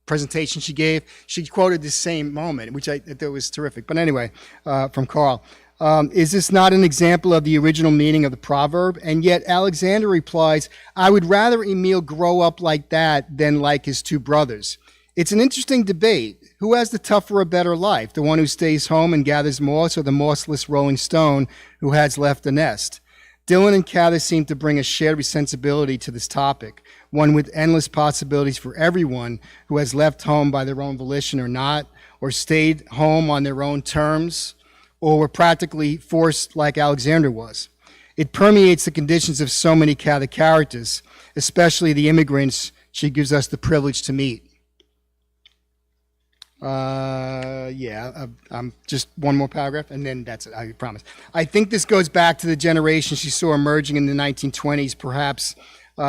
presentation she gave. She quoted the same moment, which I thought was terrific. But anyway, from Carl. Is this not an example of the original meaning of the proverb? And yet Alexander replies, I would rather Emil grow up like that than like his two brothers. It's an interesting debate. Who has the tougher or better life? The one who stays home and gathers moss, or the mossless rolling stone who has left a nest? Dylan and Cather seem to bring a shared sensibility to this topic, one with endless possibilities for everyone who has left home by their own volition or not, or stayed home on their own terms, or were practically forced like Alexander was. It permeates the conditions of so many Cather characters, especially the immigrants she gives us the privilege to meet. I'm just one more paragraph, and then that's it, I promise. I think this goes back to the generation she saw emerging in the 1920s, perhaps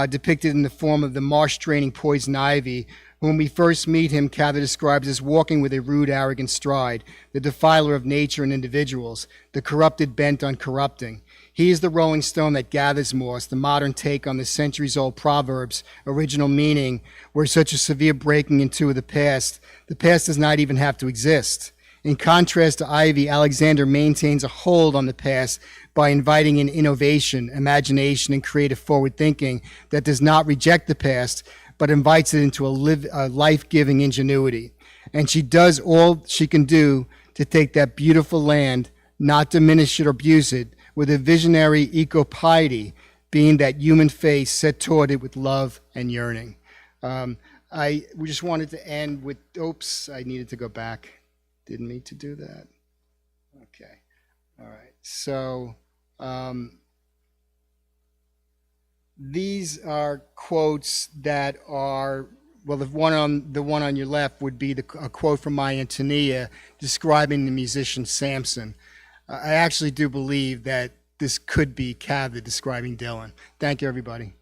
depicted in the form of the marsh-draining poison ivy. When we first meet him, Cather describes as walking with a rude, arrogant stride, the defiler of nature and individuals, the corrupted bent on corrupting. He is the rolling stone that gathers moss, the modern take on the centuries-old proverb's original meaning, where such a severe breaking into of the past does not even have to exist. In contrast to Ivy, Alexander maintains a hold on the past by inviting in innovation, imagination, and creative forward thinking that does not reject the past, but invites it into a life-giving ingenuity. And she does all she can do to take that beautiful land, not diminish it or abuse it, with a visionary eco-piety, being that human face set toward it with love and yearning. We just wanted to end with, oops, I needed to go back. Didn't mean to do that. Okay, all right. So these are quotes that are, well, the one on your left would be a quote from my Antonia describing the musician Samson. I actually do believe that this could be Cather describing Dylan. Thank you, everybody.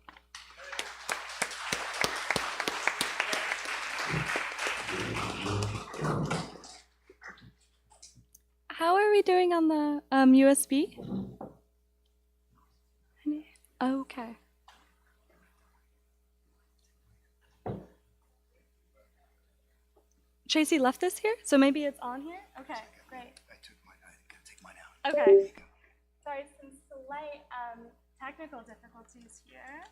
How are we doing on the USB? Okay. Tracy left this here, so maybe it's on here? Okay, great. Okay. Sorry, some slight technical difficulties here.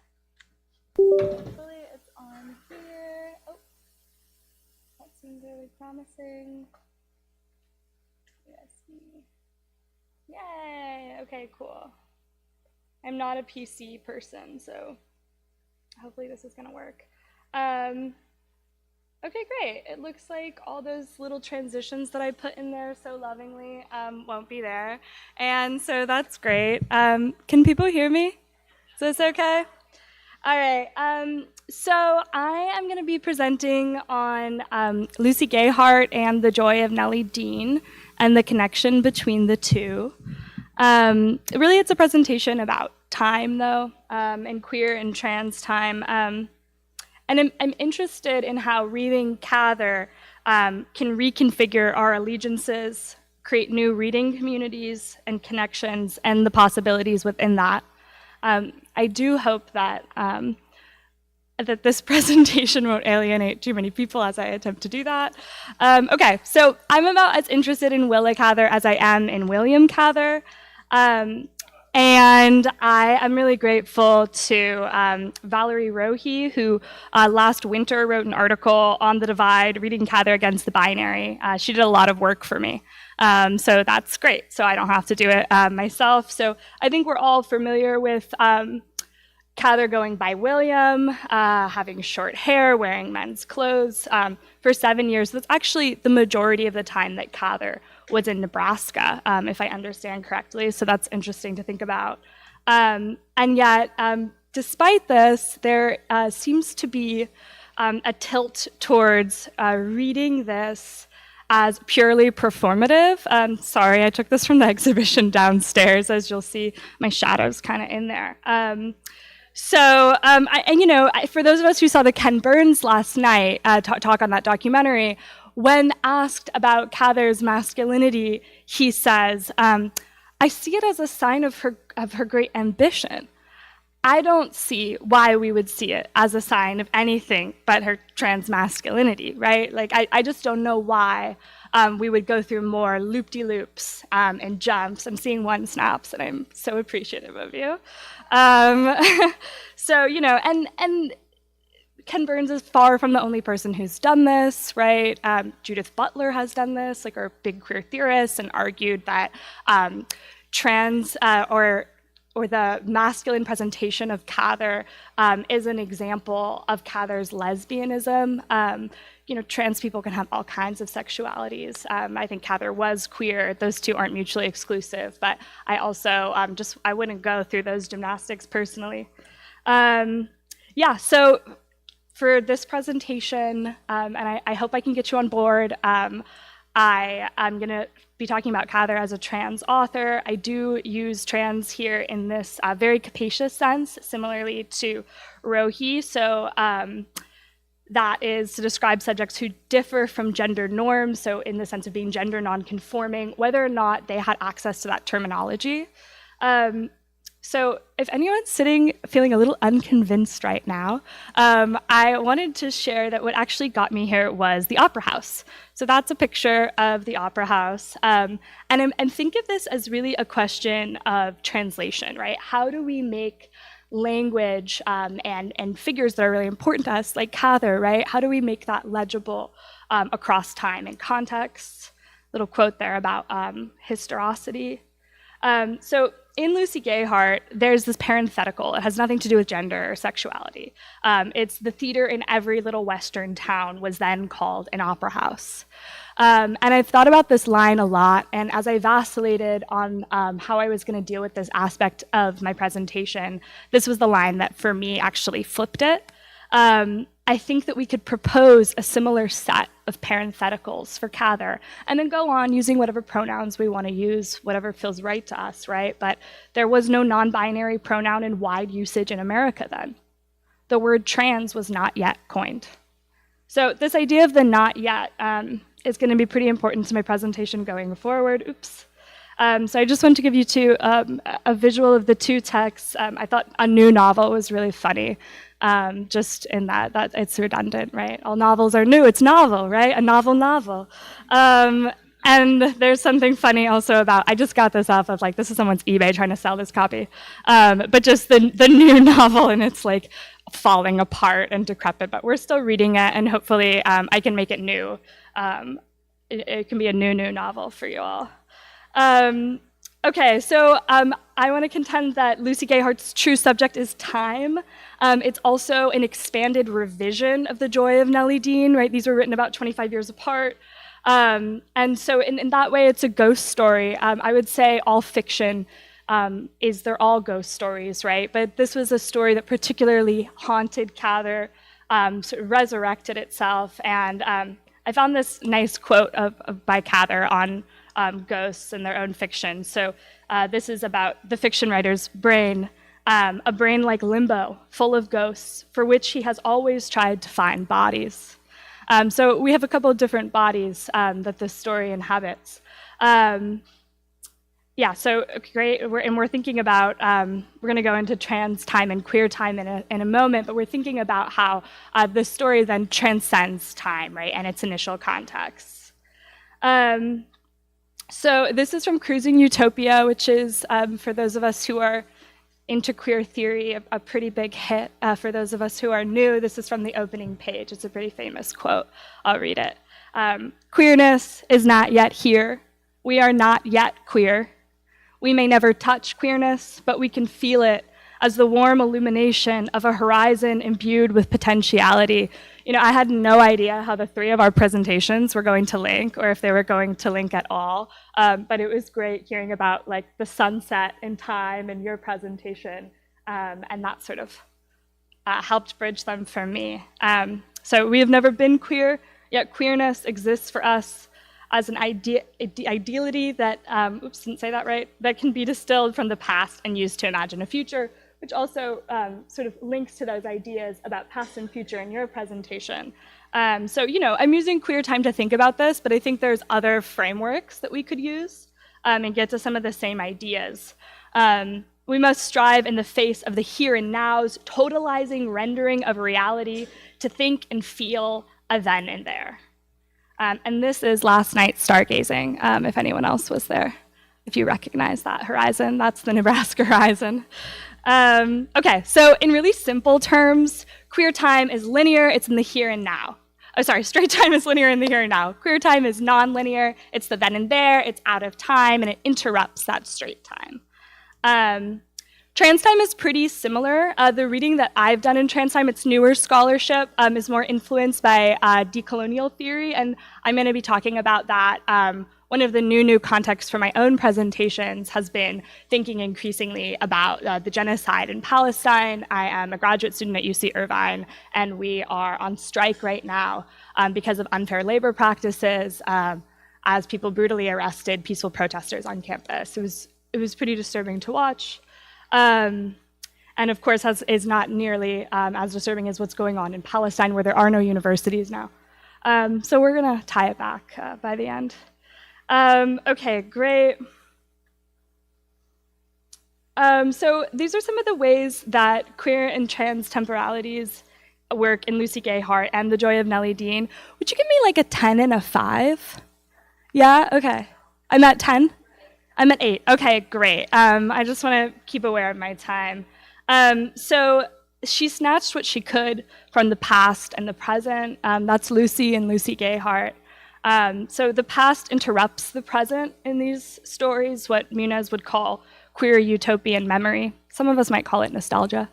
Hopefully it's on here. Oh, that seems really promising. USB. Yay! Okay, cool. I'm not a PC person, so hopefully this is gonna work. Okay, great. It looks like all those little transitions that I put in there so lovingly won't be there. And so that's great. Can people hear me? Is this okay? All right. So I am going to be presenting on Lucy Gayhart and the Joy of Nelly Dean and the connection between the two. Really, it's a presentation about time, though, and queer and trans time. And I'm interested in how reading Cather can reconfigure our allegiances, create new reading communities and connections, and the possibilities within that. I do hope that that this presentation won't alienate too many people as I attempt to do that. Okay, so I'm about as interested in Willa Cather as I am in William Cather. And I am really grateful to Valerie Rohe, who last winter wrote an article on the divide, reading Cather against the binary. She did a lot of work for me. So that's great. So I don't have to do it myself. So I think we're all familiar with Cather going by William, having short hair, wearing men's clothes for 7 years. That's actually the majority of the time that Cather was in Nebraska, if I understand correctly. So that's interesting to think about. And yet, despite this, there seems to be a tilt towards reading this as purely performative. Sorry, I took this from the exhibition downstairs. As you'll see, my shadow's kind of in there. For those of us who saw the Ken Burns last night talk on that documentary, when asked about Cather's masculinity, he says, I see it as a sign of her great ambition. I don't see why we would see it as a sign of anything but her trans masculinity, right? Like, I just don't know why we would go through more loop-de-loops and jumps. I'm seeing one snaps, and I'm so appreciative of you. And Ken Burns is far from the only person who's done this, right? Judith Butler has done this, like our big queer theorist, and argued that trans or the masculine presentation of Cather is an example of Cather's lesbianism. Trans people can have all kinds of sexualities. I think Cather was queer. Those two aren't mutually exclusive, but I also I wouldn't go through those gymnastics personally. So for this presentation, and I hope I can get you on board, I'm going to be talking about Cather as a trans author. I do use trans here in this very capacious sense, similarly to Rohe. So that is to describe subjects who differ from gender norms, so in the sense of being gender nonconforming, whether or not they had access to that terminology. So if anyone's sitting feeling a little unconvinced right now, I wanted to share that what actually got me here was the Opera House. So that's a picture of the Opera House. And think of this as really a question of translation, right? How do we make language and figures that are really important to us, like Cather, right? How do we make that legible across time and context? Little quote there about historicity. So in Lucy Gayhart, there's this parenthetical. It has nothing to do with gender or sexuality. It's the theater in every little Western town was then called an opera house. And I've thought about this line a lot, and as I vacillated on how I was going to deal with this aspect of my presentation, this was the line that for me actually flipped it. I think that we could propose a similar set of parentheticals for Cather, and then go on using whatever pronouns we want to use, whatever feels right to us, right? But there was no non-binary pronoun in wide usage in America then. The word trans was not yet coined. So this idea of the not yet is going to be pretty important to my presentation going forward. Oops. So I just want to give you a visual of the two texts. I thought a new novel was really funny. Just in that it's redundant, right? All novels are new, it's novel, right? A novel. And there's something funny also about, I just got this off of this is someone's eBay trying to sell this copy, but just the new novel, and it's falling apart and decrepit, but we're still reading it, and hopefully I can make it new. It can be a new novel for you all. Okay, so I want to contend that Lucy Gayhart's true subject is time. It's also an expanded revision of The Joy of Nelly Dean, right? These were written about 25 years apart. And so in that way, it's a ghost story. I would say all fiction is they're all ghost stories, right? But this was a story that particularly haunted Cather, sort of resurrected itself. And I found this nice quote by Cather on ghosts and their own fiction. So this is about the fiction writer's brain, a brain like limbo, full of ghosts, for which he has always tried to find bodies. So we have a couple of different bodies that this story inhabits. Yeah, so great. We're thinking about, we're going to go into trans time and queer time in a moment, but we're thinking about how the story then transcends time, right, and its initial context. So this is from Cruising Utopia, which is, for those of us who are into queer theory, a pretty big hit. For those of us who are new, this is from the opening page. It's a pretty famous quote. I'll read it. Queerness is not yet here. We are not yet queer. We may never touch queerness, but we can feel it as the warm illumination of a horizon imbued with potentiality. You know, I had no idea how the three of our presentations were going to link, or if they were going to link at all. But it was great hearing about like the sunset in time in your presentation, and that sort of helped bridge them for me. So we have never been queer, yet queerness exists for us as an ideality that, oops, didn't say that right, that can be distilled from the past and used to imagine a future, which also sort of links to those ideas about past and future in your presentation. So, you know, I'm using queer time to think about this, but I think there's other frameworks that we could use and get to some of the same ideas. We must strive in the face of the here and now's totalizing rendering of reality to think and feel a then and there. And this is last night's stargazing, if anyone else was there. If you recognize that horizon, that's the Nebraska horizon. Okay, so in really simple terms, queer time is linear, it's in the here and now. Oh, sorry, straight time is linear in the here and now. Queer time is non-linear, it's the then and there, it's out of time, and it interrupts that straight time. Trans time is pretty similar. The reading that I've done in trans time, it's newer scholarship, is more influenced by decolonial theory, and I'm going to be talking about that. One of the new contexts for my own presentations has been thinking increasingly about the genocide in Palestine. I am a graduate student at UC Irvine, and we are on strike right now because of unfair labor practices as people brutally arrested peaceful protesters on campus. It was pretty disturbing to watch. And of course, is not nearly as disturbing as what's going on in Palestine, where there are no universities now. So we're going to tie it back by the end. Okay, great. So these are some of the ways that queer and trans temporalities work in Lucy Gay Hart and The Joy of Nelly Dean. Would you give me like a 10 and a 5? Yeah, okay. I'm at 10? I'm at 8. Okay, great. I just want to keep aware of my time. So she snatched what she could from the past and the present. That's Lucy and Lucy Gay Hart. So the past interrupts the present in these stories, what Muniz would call queer utopian memory. Some of us might call it nostalgia.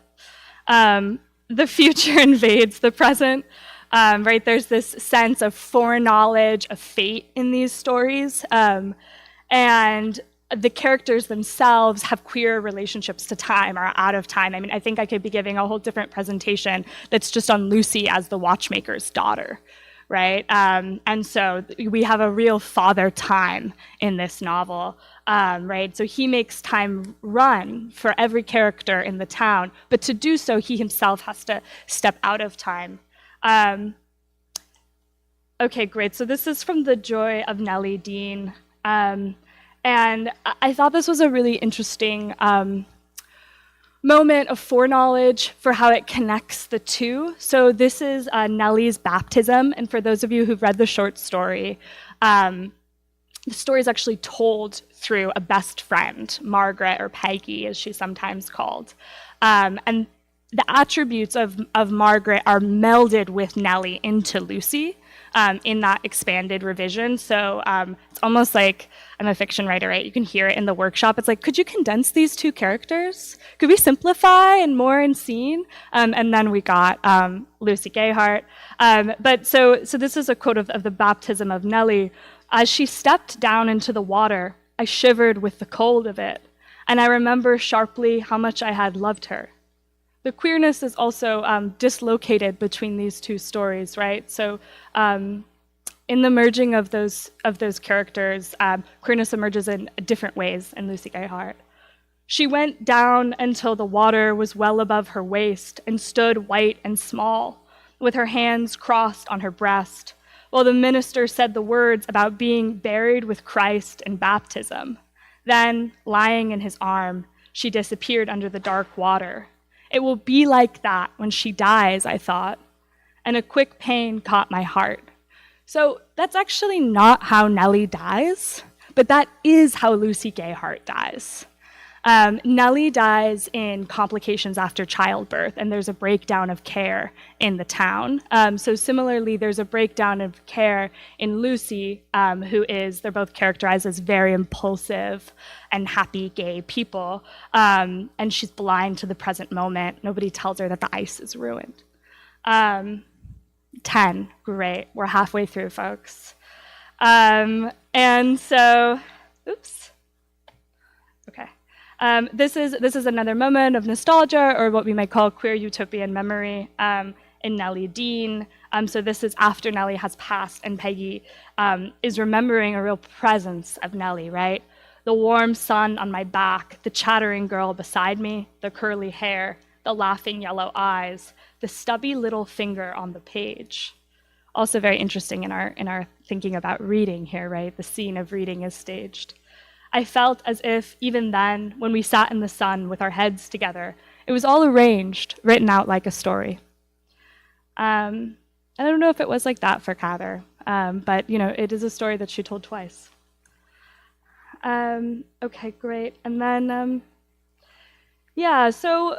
The future invades the present, right? There's this sense of foreknowledge of fate in these stories. And the characters themselves have queer relationships to time or out of time. I mean, I think I could be giving a whole different presentation that's just on Lucy as the watchmaker's daughter, right? And so we have a real father time in this novel, right? So he makes time run for every character in the town, but to do so, he himself has to step out of time. Okay, great. So this is from The Joy of Nelly Dean. And I thought this was a really interesting moment of foreknowledge for how it connects the two. So this is Nelly's baptism. And for those of you who've read the short story, the story is actually told through a best friend, Margaret, or Peggy, as she's sometimes called. And the attributes of Margaret are melded with Nelly into Lucy in that expanded revision. So it's almost like, I'm a fiction writer, right? You can hear it in the workshop. It's like, could you condense these two characters? Could we simplify and more in scene? And then we got Lucy Gay Hart. But so this is a quote of the baptism of Nelly. As she stepped down into the water, I shivered with the cold of it. and I remember sharply how much I had loved her. The queerness is also dislocated between these two stories, right? So in the merging of those characters, queerness emerges in different ways in Lucy Gay Hart. She went down until the water was well above her waist and stood white and small, with her hands crossed on her breast, while the minister said the words about being buried with Christ in baptism. Then, lying in his arm, she disappeared under the dark water. It will be like that when she dies, I thought, and a quick pain caught my heart. So that's actually not how Nelly dies, but that is how Lucy Gay Hart dies. Nelly dies in complications after childbirth, and there's a breakdown of care in the town. So similarly, there's a breakdown of care in Lucy, they're both characterized as very impulsive and happy gay people, and she's blind to the present moment. Nobody tells her that the ice is ruined. 10, great, we're halfway through, folks. And so, oops, okay. This is another moment of nostalgia, or what we might call queer utopian memory, in Nelly Dean. So this is after Nelly has passed, and Peggy is remembering a real presence of Nelly, right? The warm sun on my back, the chattering girl beside me, the curly hair, the laughing yellow eyes, the stubby little finger on the page. Also very interesting in our thinking about reading here, right? The scene of reading is staged. I felt as if even then, when we sat in the sun with our heads together, it was all arranged, written out like a story. And I don't know if it was like that for Cather, but it is a story that she told twice. Okay, great. And then, so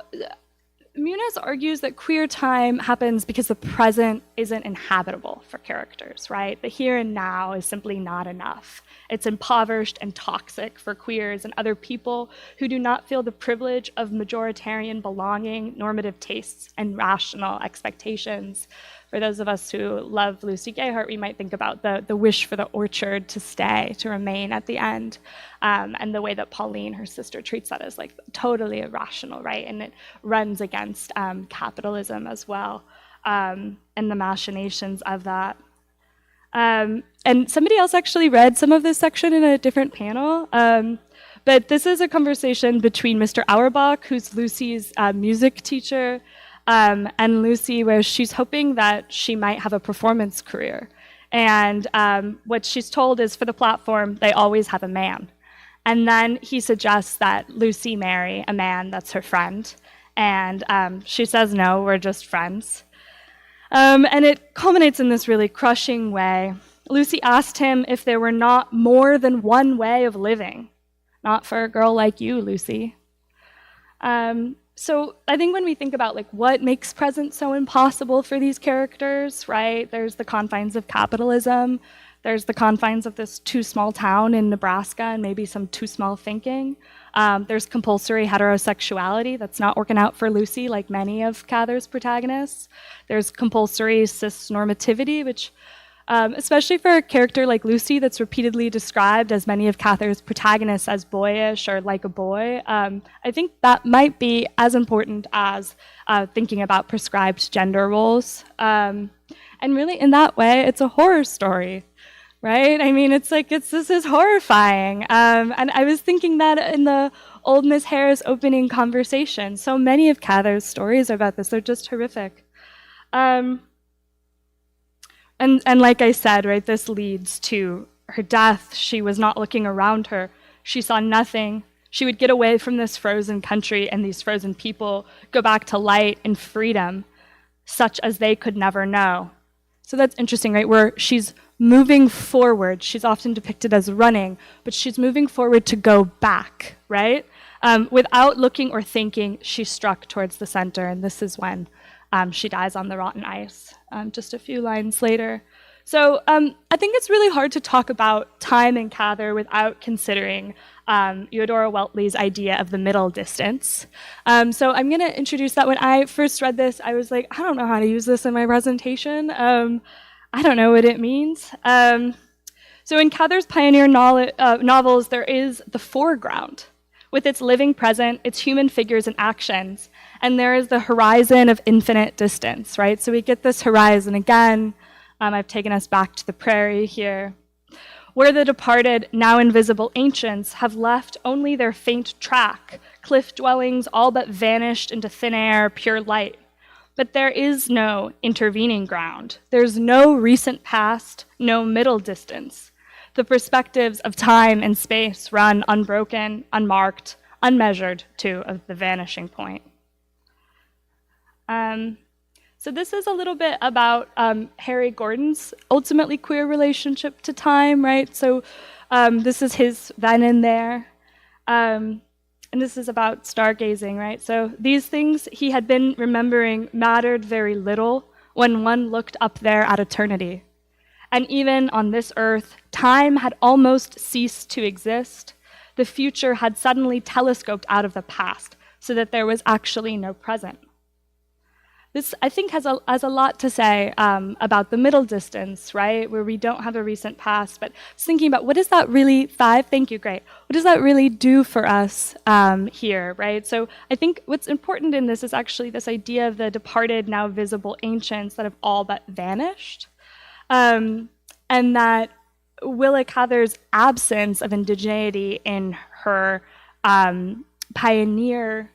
Muniz argues that queer time happens because the present isn't inhabitable for characters, right? The here and now is simply not enough. It's impoverished and toxic for queers and other people who do not feel the privilege of majoritarian belonging, normative tastes, and rational expectations. For those of us who love Lucy Gay Hart, we might think about the wish for the orchard to stay, to remain at the end, and the way that Pauline, her sister, treats that as like totally irrational, right? And it runs against capitalism as well, and the machinations of that. And somebody else actually read some of this section in a different panel, but this is a conversation between Mr. Auerbach, who's Lucy's music teacher, and Lucy, where she's hoping that she might have a performance career. And what she's told is for the platform, they always have a man. And then he suggests that Lucy marry a man that's her friend. And she says, no, we're just friends. And it culminates in this really crushing way. Lucy asked him if there were not more than one way of living. Not for a girl like you, Lucy. So I think when we think about like what makes present so impossible for these characters, right? There's the confines of capitalism. There's the confines of this too small town in Nebraska and maybe some too small thinking. There's compulsory heterosexuality that's not working out for Lucy like many of Cather's protagonists. There's compulsory cis-normativity, which especially for a character like Lucy that's repeatedly described as many of Cather's protagonists as boyish or like a boy, I think that might be as important as thinking about prescribed gender roles. And really in that way, it's a horror story, right? I mean, this is horrifying. And I was thinking that in the old Miss Hare's opening conversation. So many of Cather's stories are about this, they're just horrific. And like I said, right, this leads to her death. She was not looking around her. She saw nothing. She would get away from this frozen country and these frozen people, go back to light and freedom, such as they could never know. So that's interesting, right, where she's moving forward. She's often depicted as running, but she's moving forward to go back, right? Without looking or thinking, she struck towards the center, and this is when she dies on the rotten ice, just a few lines later. So I think it's really hard to talk about time in Cather without considering Eudora Weltley's idea of the middle distance. So I'm going to introduce that. When I first read this, I was like, I don't know how to use this in my presentation. I don't know what it means. So in Cather's pioneer novels, there is the foreground, with its living present, its human figures and actions. And there is the horizon of infinite distance, right? So we get this horizon again. I've taken us back to the prairie here, where the departed, now invisible ancients have left only their faint track, cliff dwellings all but vanished into thin air, pure light. But there is no intervening ground. There's no recent past, no middle distance. The perspectives of time and space run unbroken, unmarked, unmeasured to the vanishing point. So this is a little bit about Harry Gordon's ultimately queer relationship to time, right? So this is his then and there. And this is about stargazing, right? So these things he had been remembering mattered very little when one looked up there at eternity. And even on this earth, time had almost ceased to exist. The future had suddenly telescoped out of the past so that there was actually no present. This, I think, has a lot to say about the middle distance, right, where we don't have a recent past, but just thinking about what does that really, thank you, great. What does that really do for us here, right? So I think what's important in this is actually this idea of the departed, now visible ancients that have all but vanished, and that Willa Cather's absence of indigeneity in her pioneer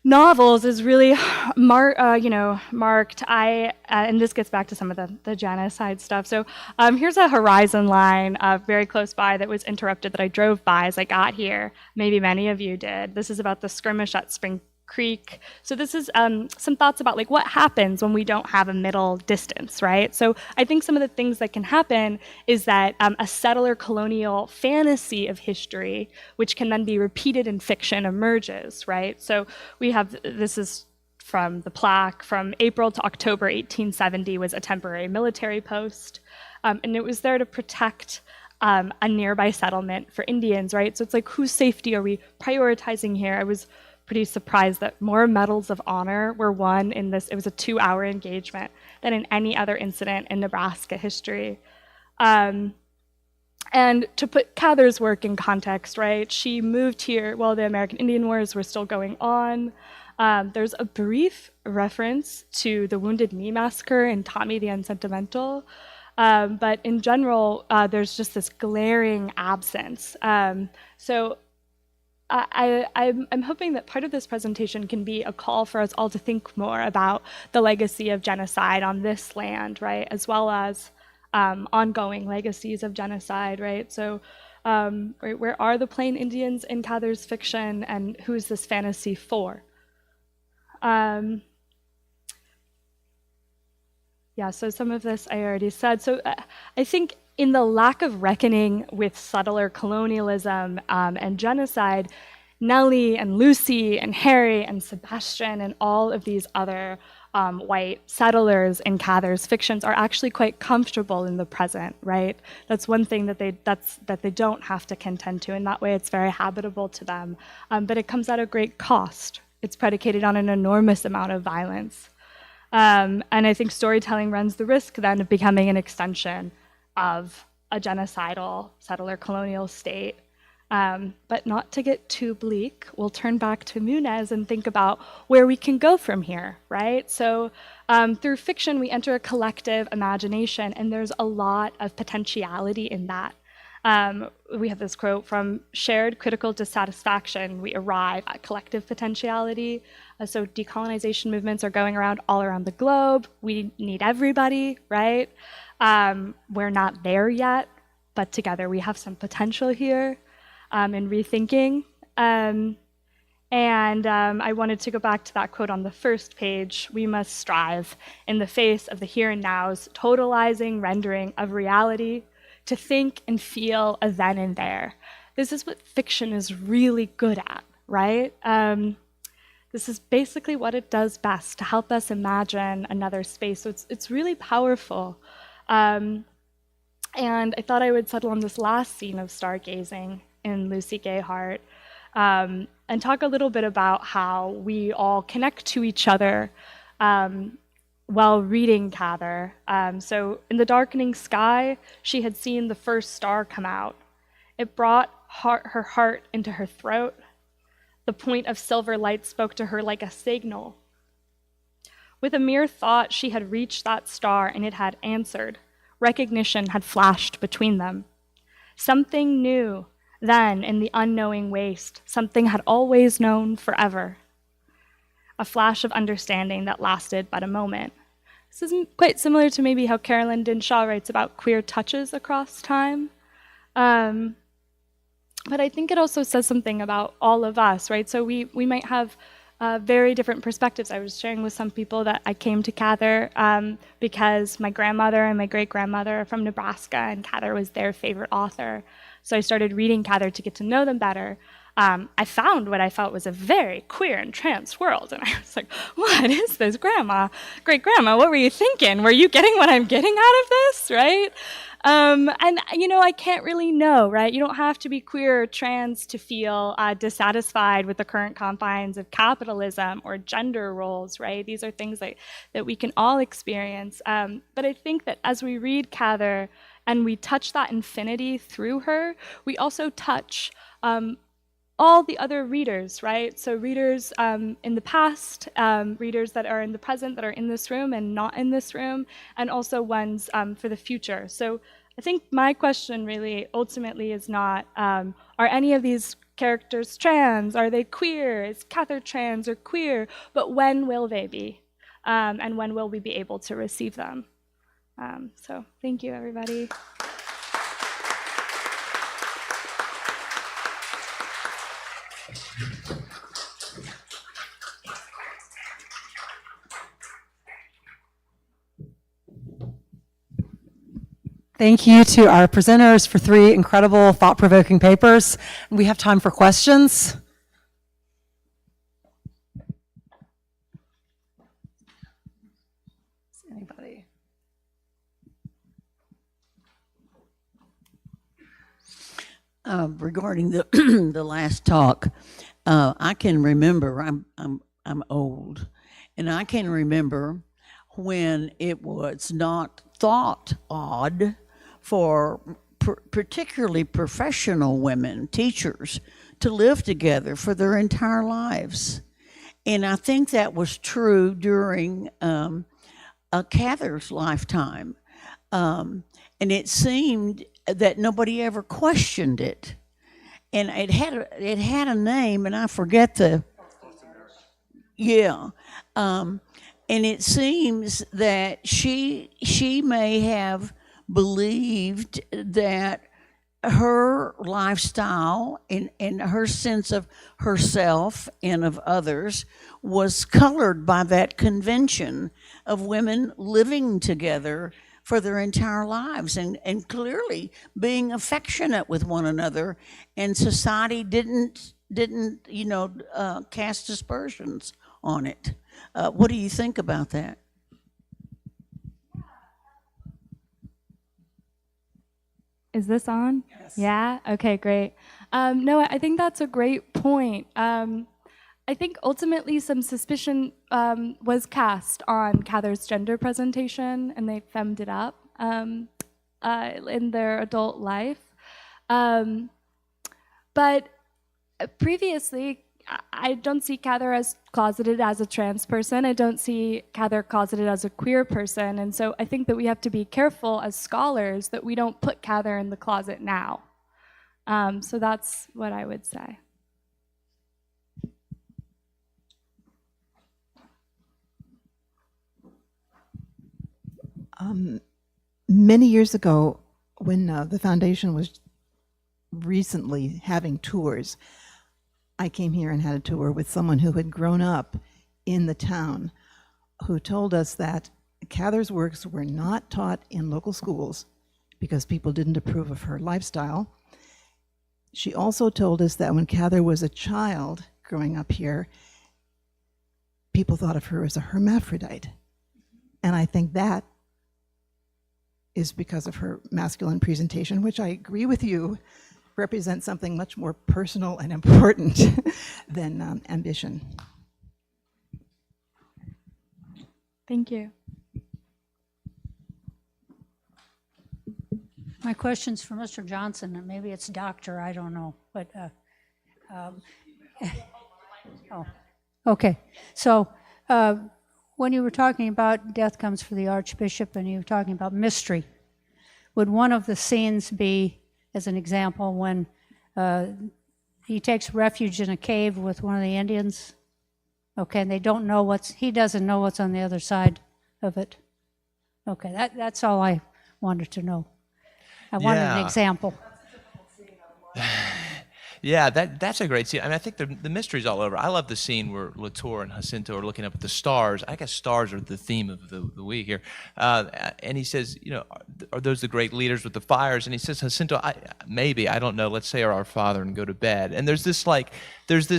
novels is really marked. And this gets back to some of the genocide stuff. So here's a horizon line very close by that was interrupted that I drove by as I got here. Maybe many of you did. This is about the skirmish at Spring Creek. So this is some thoughts about like what happens when we don't have a middle distance, right? So I think some of the things that can happen is that a settler colonial fantasy of history, which can then be repeated in fiction, emerges, right? So we have, this is from the plaque, from April to October 1870 was a temporary military post, and it was there to protect a nearby settlement for Indians, right? So it's like, whose safety are we prioritizing here? I was pretty surprised that more medals of honor were won in this. It was a 2-hour engagement than in any other incident in Nebraska history. And to put Cather's work in context, right, she moved here while the American Indian Wars were still going on. There's a brief reference to the Wounded Knee Massacre in Tommy the Unsentimental, but in general, there's just this glaring absence. So I'm hoping that part of this presentation can be a call for us all to think more about the legacy of genocide on this land, right, as well as ongoing legacies of genocide, right? So where are the Plain Indians in Cather's fiction, and who is this fantasy for? Yeah, so some of this I already said. So I think in the lack of reckoning with subtler colonialism and genocide, Nelly and Lucy and Harry and Sebastian and all of these other white settlers in Cather's fictions are actually quite comfortable in the present, right? That's one thing that they don't have to contend to. In that way, it's very habitable to them. But it comes at a great cost. It's predicated on an enormous amount of violence. And I think storytelling runs the risk then of becoming an extension of a genocidal settler colonial state. But not to get too bleak, we'll turn back to Munez and think about where we can go from here, right? So through fiction, we enter a collective imagination, and there's a lot of potentiality in that. We have this quote: from shared critical dissatisfaction, we arrive at collective potentiality. So decolonization movements are going around all around the globe. We need everybody, right? We're not there yet, but together we have some potential here in rethinking. I wanted to go back to that quote on the first page. We must strive in the face of the here and now's totalizing rendering of reality to think and feel a then and there. This is what fiction is really good at, right? This is basically what it does best, to help us imagine another space. So it's really powerful. And I thought I would settle on this last scene of stargazing in Lucy Gayheart, and talk a little bit about how we all connect to each other while reading Cather. So in the darkening sky, she had seen the first star come out. It brought her heart into her throat. The point of silver light spoke to her like a signal. With a mere thought, she had reached that star and it had answered. Recognition had flashed between them. Something new, then, in the unknowing waste, something had always known forever. A flash of understanding that lasted but a moment. This is quite similar to maybe how Carolyn Dinshaw writes about queer touches across time. But I think it also says something about all of us, right? So we might have very different perspectives. I was sharing with some people that I came to Cather because my grandmother and my great-grandmother are from Nebraska, and Cather was their favorite author. So I started reading Cather to get to know them better. I found what I felt was a very queer and trans world, and I was like, what is this, Grandma? Great-grandma, what were you thinking? Were you getting what I'm getting out of this, right? And, I can't really know, right? You don't have to be queer or trans to feel dissatisfied with the current confines of capitalism or gender roles, right? These are things that we can all experience. But I think that as we read Cather and we touch that infinity through her, we also touch all the other readers, right? So readers in the past, readers that are in the present, that are in this room and not in this room, and also ones for the future. So I think my question really ultimately is not, are any of these characters trans? Are they queer? Is Cather trans or queer? But when will they be? And when will we be able to receive them? So thank you, everybody. Thank you to our presenters for 3 incredible, thought-provoking papers. We have time for questions. Anybody? Regarding the the last talk, I can remember. I'm old, and I can remember when it was not thought odd for particularly professional women, teachers, to live together for their entire lives. And I think that was true during Cather's lifetime. And it seemed that nobody ever questioned it. And it had a name, and I forget the... Yeah. And it seems that she may have believed that her lifestyle and her sense of herself and of others was colored by that convention of women living together for their entire lives and clearly being affectionate with one another, and society didn't cast aspersions on it. What do you think about that? Is this on? Yes. Yeah? Okay, great. No, I think that's a great point. I think ultimately some suspicion was cast on Cather's gender presentation, and they femmed it up in their adult life. But previously, I don't see Cather as closeted as a trans person. I don't see Cather closeted as a queer person. And so I think that we have to be careful as scholars that we don't put Cather in the closet now. So that's what I would say. Many years ago, when the foundation was recently having tours, I came here and had a tour with someone who had grown up in the town, who told us that Cather's works were not taught in local schools because people didn't approve of her lifestyle. She also told us that when Cather was a child growing up here, people thought of her as a hermaphrodite. And I think that is because of her masculine presentation, which I agree with you, represents something much more personal and important than ambition. Thank you. My question's for Mr. Johnson, and maybe it's doctor, I don't know, but, oh, okay. So, when you were talking about death comes for the Archbishop, and you were talking about mystery, would one of the scenes be, as an example, when he takes refuge in a cave with one of the Indians? Okay, and they don't know he doesn't know what's on the other side of it. Okay, that's all I wanted to know. I wanted an example. Yeah, that's a great scene. I mean, I think the mystery's all over. I love the scene where Latour and Jacinto are looking up at the stars. I guess stars are the theme of the week here. And he says, are those the great leaders with the fires? And he says, Jacinto, I don't know. Let's say our Father and go to bed. And there's this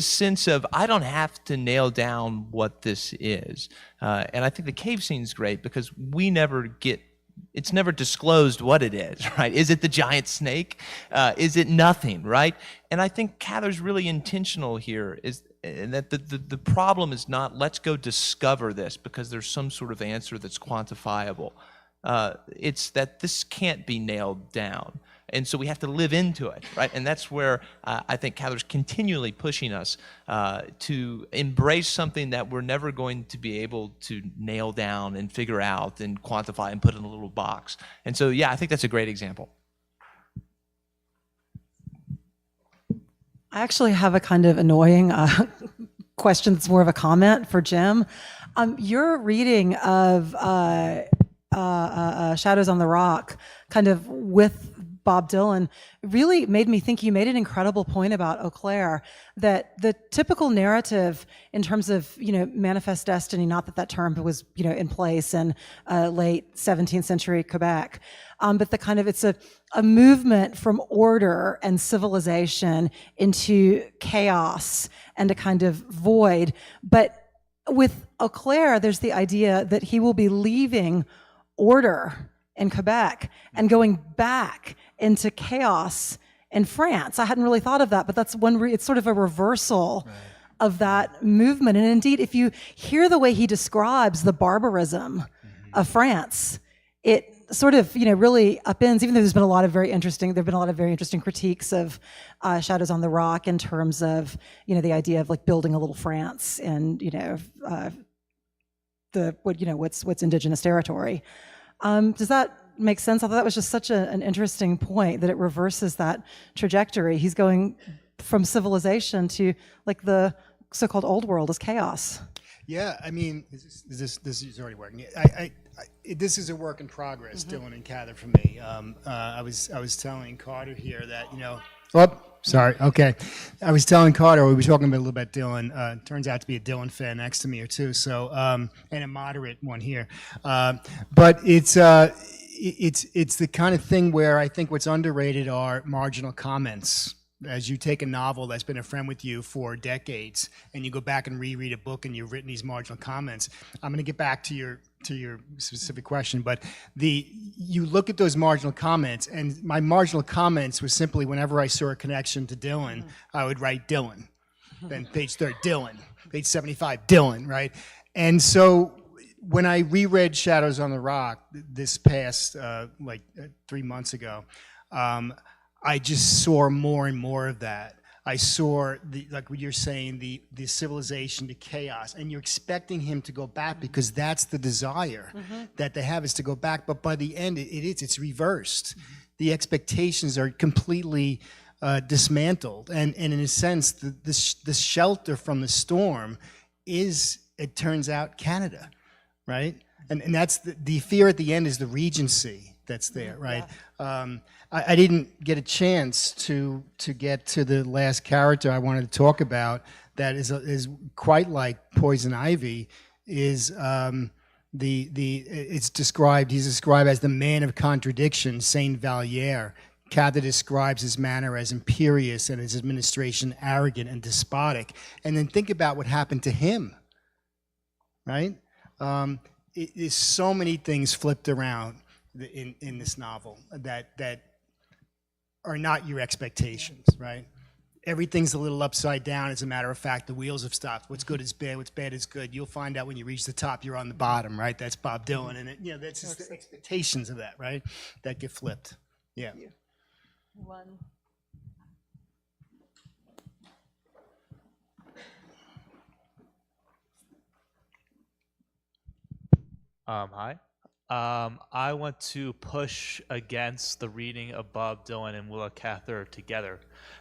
sense of, I don't have to nail down what this is. And I think the cave scene's great because it's never disclosed what it is, right? Is it the giant snake? Is it nothing, right? And I think Cather's really intentional here, and that the problem is not let's go discover this because there's some sort of answer that's quantifiable. It's that this can't be nailed down. And so we have to live into it, right? And that's where I think Cather's continually pushing us to embrace something that we're never going to be able to nail down and figure out and quantify and put in a little box. And so, yeah, I think that's a great example. I actually have a kind of annoying question that's more of a comment for Jim. Your reading of Shadows on the Rock, kind of with Bob Dylan, really made me think. You made an incredible point about Eau Claire, that the typical narrative in terms of, manifest destiny, not that term was, in place in late 17th century Quebec, but the kind of, it's a movement from order and civilization into chaos and a kind of void. But with Eau Claire, there's the idea that he will be leaving order in Quebec and going back into chaos in France. I hadn't really thought of that, but that's it's sort of a reversal of that movement. And indeed, if you hear the way he describes the barbarism of France, it sort of, really upends, even though there've been a lot of very interesting critiques of Shadows on the Rock in terms of, the idea of like building a little France and, what's indigenous territory. Does that make sense? I thought that was just such an interesting point, that it reverses that trajectory. He's going from civilization to like the so-called old world as chaos. Yeah, I mean, this is already working. This is a work in progress, Dylan and Cather, for me. I was telling Carter here that sorry. Okay, I was telling Carter, we were talking a little bit about Dylan. Turns out to be a Dylan fan next to me or two. So and a moderate one here. But it's the kind of thing where I think what's underrated are marginal comments. As you take a novel that's been a friend with you for decades, and you go back and reread a book, and you've written these marginal comments. I'm going to get back to your specific question, but you look at those marginal comments, and my marginal comments was simply whenever I saw a connection to Dylan, I would write Dylan. Then page 30, Dylan. Page 75, Dylan. Right, and so when I reread Shadows on the Rock this past 3 months ago. I just saw more and more of that. I saw, like what you're saying, the civilization to chaos, and you're expecting him to go back because that's the desire that they have, is to go back. But by the end, it's reversed. The expectations are completely dismantled, and in a sense, the shelter from the storm is, it turns out, Canada, right? And that's the fear at the end is the regency that's there, right? Yeah. I didn't get a chance to get to the last character I wanted to talk about that is quite like Poison Ivy. Is he's described as the man of contradiction, Saint Valliere. Cather describes his manner as imperious and his administration arrogant and despotic. And then think about what happened to him, right? There's so many things flipped around in this novel that are not your expectations, right? Everything's a little upside down. As a matter of fact, the wheels have stopped. What's good is bad. What's bad is good. You'll find out when you reach the top, you're on the bottom, right? That's Bob Dylan, and that's just the expectations of that, right? That get flipped. Yeah. One. Hi. I want to push against the reading of Bob Dylan and Willa Cather together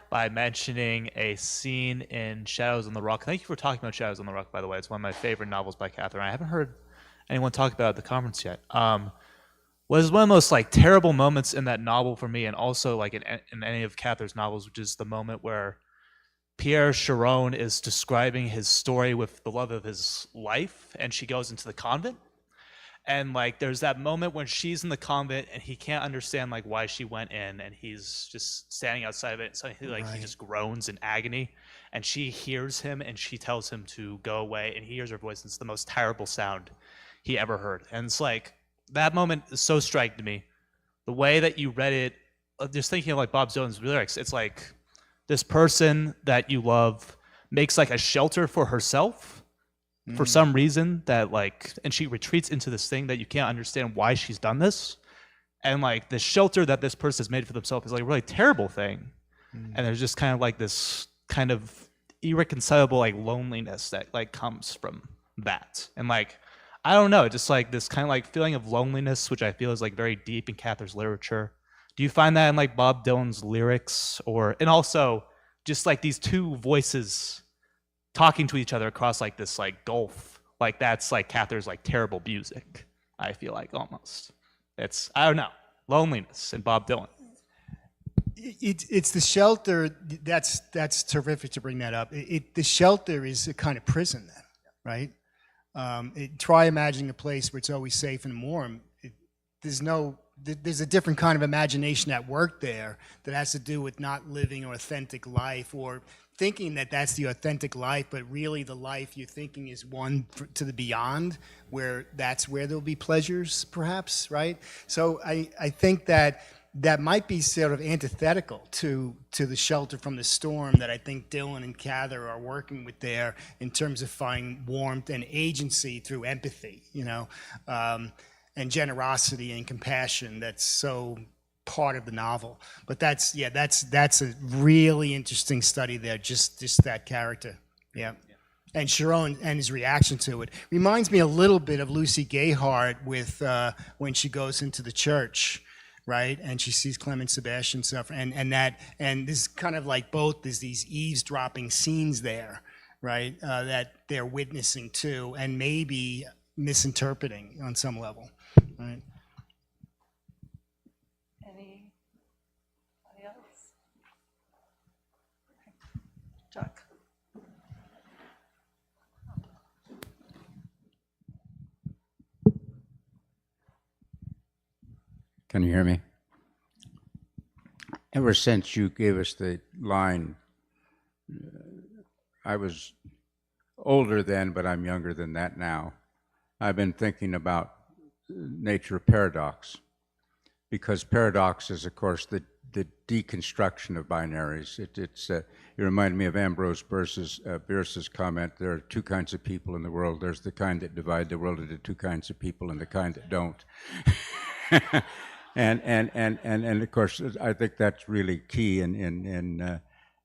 by mentioning a scene in Shadows on the Rock. Thank you for talking about Shadows on the Rock, by the way. It's one of my favorite novels by Cather. I haven't heard anyone talk about it at the conference yet. Was one of the most like terrible moments in that novel for me, and also like in any of Cather's novels, which is the moment where Pierre Chiron is describing his story with the love of his life, and she goes into the convent. And like there's that moment when she's in the convent and he can't understand like why she went in, and he's just standing outside of it, and suddenly like he just groans in agony, and she hears him and she tells him to go away, and he hears her voice, and it's the most terrible sound he ever heard. And it's like that moment is so striking to me. The way that you read it, just thinking of like Bob Dylan's lyrics, it's like this person that you love makes like a shelter for herself for some reason, that like, and she retreats into this thing that you can't understand why she's done this, and like the shelter that this person has made for themselves is like a really terrible thing. And there's just kind of like this kind of irreconcilable like loneliness that like comes from that. And like I don't know, just like this kind of like feeling of loneliness, which I feel is like very deep in Cather's literature. Do you find that in like Bob Dylan's lyrics? Or, and also just like these two voices talking to each other across like this like gulf, like that's like Cather's like terrible music, I feel like, almost. It's, I don't know, loneliness in Bob Dylan. It's the shelter. That's terrific to bring that up. The shelter is a kind of prison then, right? Try imagining a place where it's always safe and warm. There's a different kind of imagination at work there that has to do with not living an authentic life, or thinking that that's the authentic life, but really the life you're thinking is one to the beyond, where that's where there'll be pleasures, perhaps, right? So I think that might be sort of antithetical to the shelter from the storm that I think Dylan and Cather are working with there, in terms of finding warmth and agency through empathy, you know, and generosity and compassion. That's so part of the novel. But that's a really interesting study there, just that character. Yeah. And Chiron and his reaction to it reminds me a little bit of Lucy Gayheart with when she goes into the church, right? And she sees Clement Sebastian suffer, and this is kind of like both, there's these eavesdropping scenes there, right? That they're witnessing to and maybe misinterpreting on some level, right? Anybody else? Chuck. Can you hear me? Ever since you gave us the line, I was older then, but I'm younger than that now. I've been thinking about nature of paradox, because paradox is, of course, the deconstruction of binaries. It reminded me of Ambrose Bierce's comment, there are two kinds of people in the world. There's the kind that divide the world into two kinds of people and the kind that don't. And of course, I think that's really key in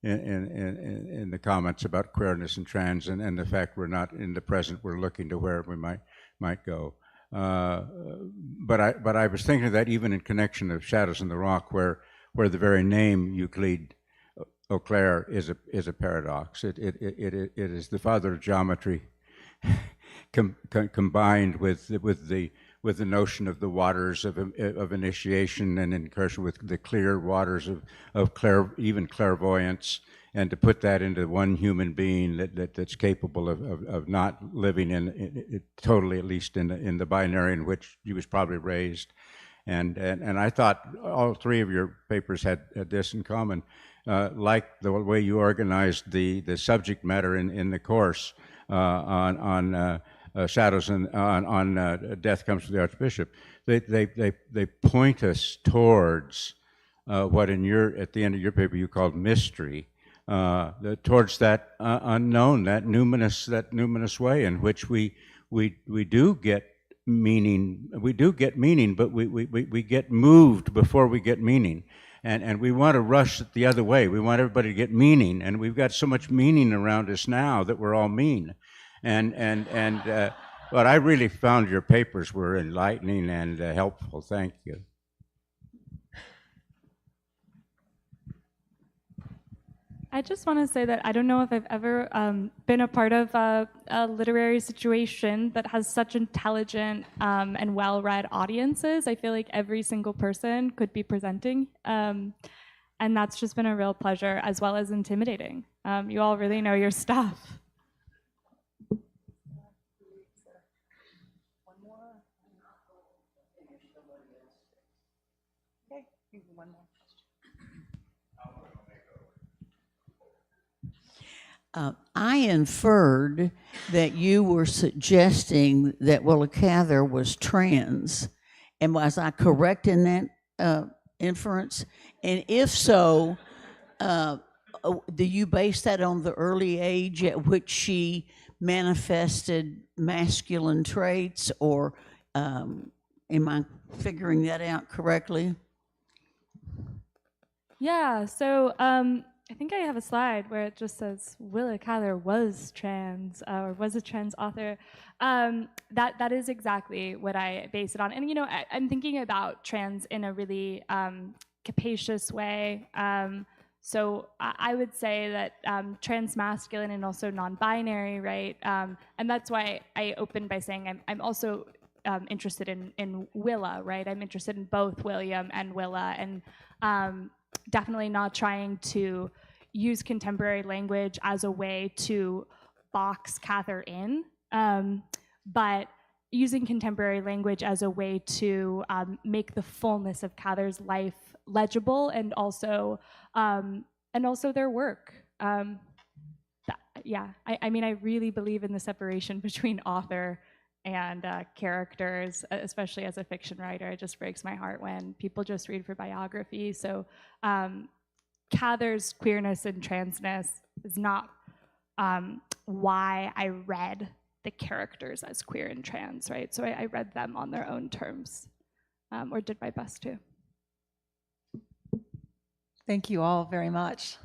the comments about queerness and trans, and the fact we're not in the present, we're looking to where we might go. But I was thinking of that even in connection of Shadows in the Rock, where the very name Euclid Eau Claire is a paradox. It is the father of geometry combined with the notion of the waters of initiation, and in connection with the clear waters of even clairvoyance, and to put that into one human being that's capable of not living in totally, at least in the binary in which he was probably raised. And I thought all three of your papers had this in common, like the way you organized the subject matter in the course on Shadows and on Death Comes to the Archbishop. They point us towards what at the end of your paper you called mystery, towards that unknown, that numinous way in which we do get meaning. We do get meaning, but we get moved before we get meaning. And we want to rush it the other way. We want everybody to get meaning, and we've got so much meaning around us now that we're all mean. But I really found your papers were enlightening and helpful. Thank you. I just want to say that I don't know if I've ever been a part of a literary situation that has such intelligent and well-read audiences. I feel like every single person could be presenting, and that's just been a real pleasure as well as intimidating. You all really know your stuff. I inferred that you were suggesting that Willa Cather was trans, and was I correct in that inference? And if so, do you base that on the early age at which she manifested masculine traits, or am I figuring that out correctly? Yeah, so I think I have a slide where it just says Willa Cather was trans or was a trans author. That is exactly what I base it on. And I'm thinking about trans in a really capacious way. So I would say that trans masculine and also non-binary, right? And that's why I opened by saying I'm also interested in Willa, right? I'm interested in both William and Willa, and definitely not trying to use contemporary language as a way to box Cather in, but using contemporary language as a way to make the fullness of Cather's life legible, and also their work. I mean, I really believe in the separation between author and characters, especially as a fiction writer. It just breaks my heart when people just read for biography. So Cather's queerness and transness is not why I read the characters as queer and trans, right? So I read them on their own terms, or did my best to. Thank you all very much.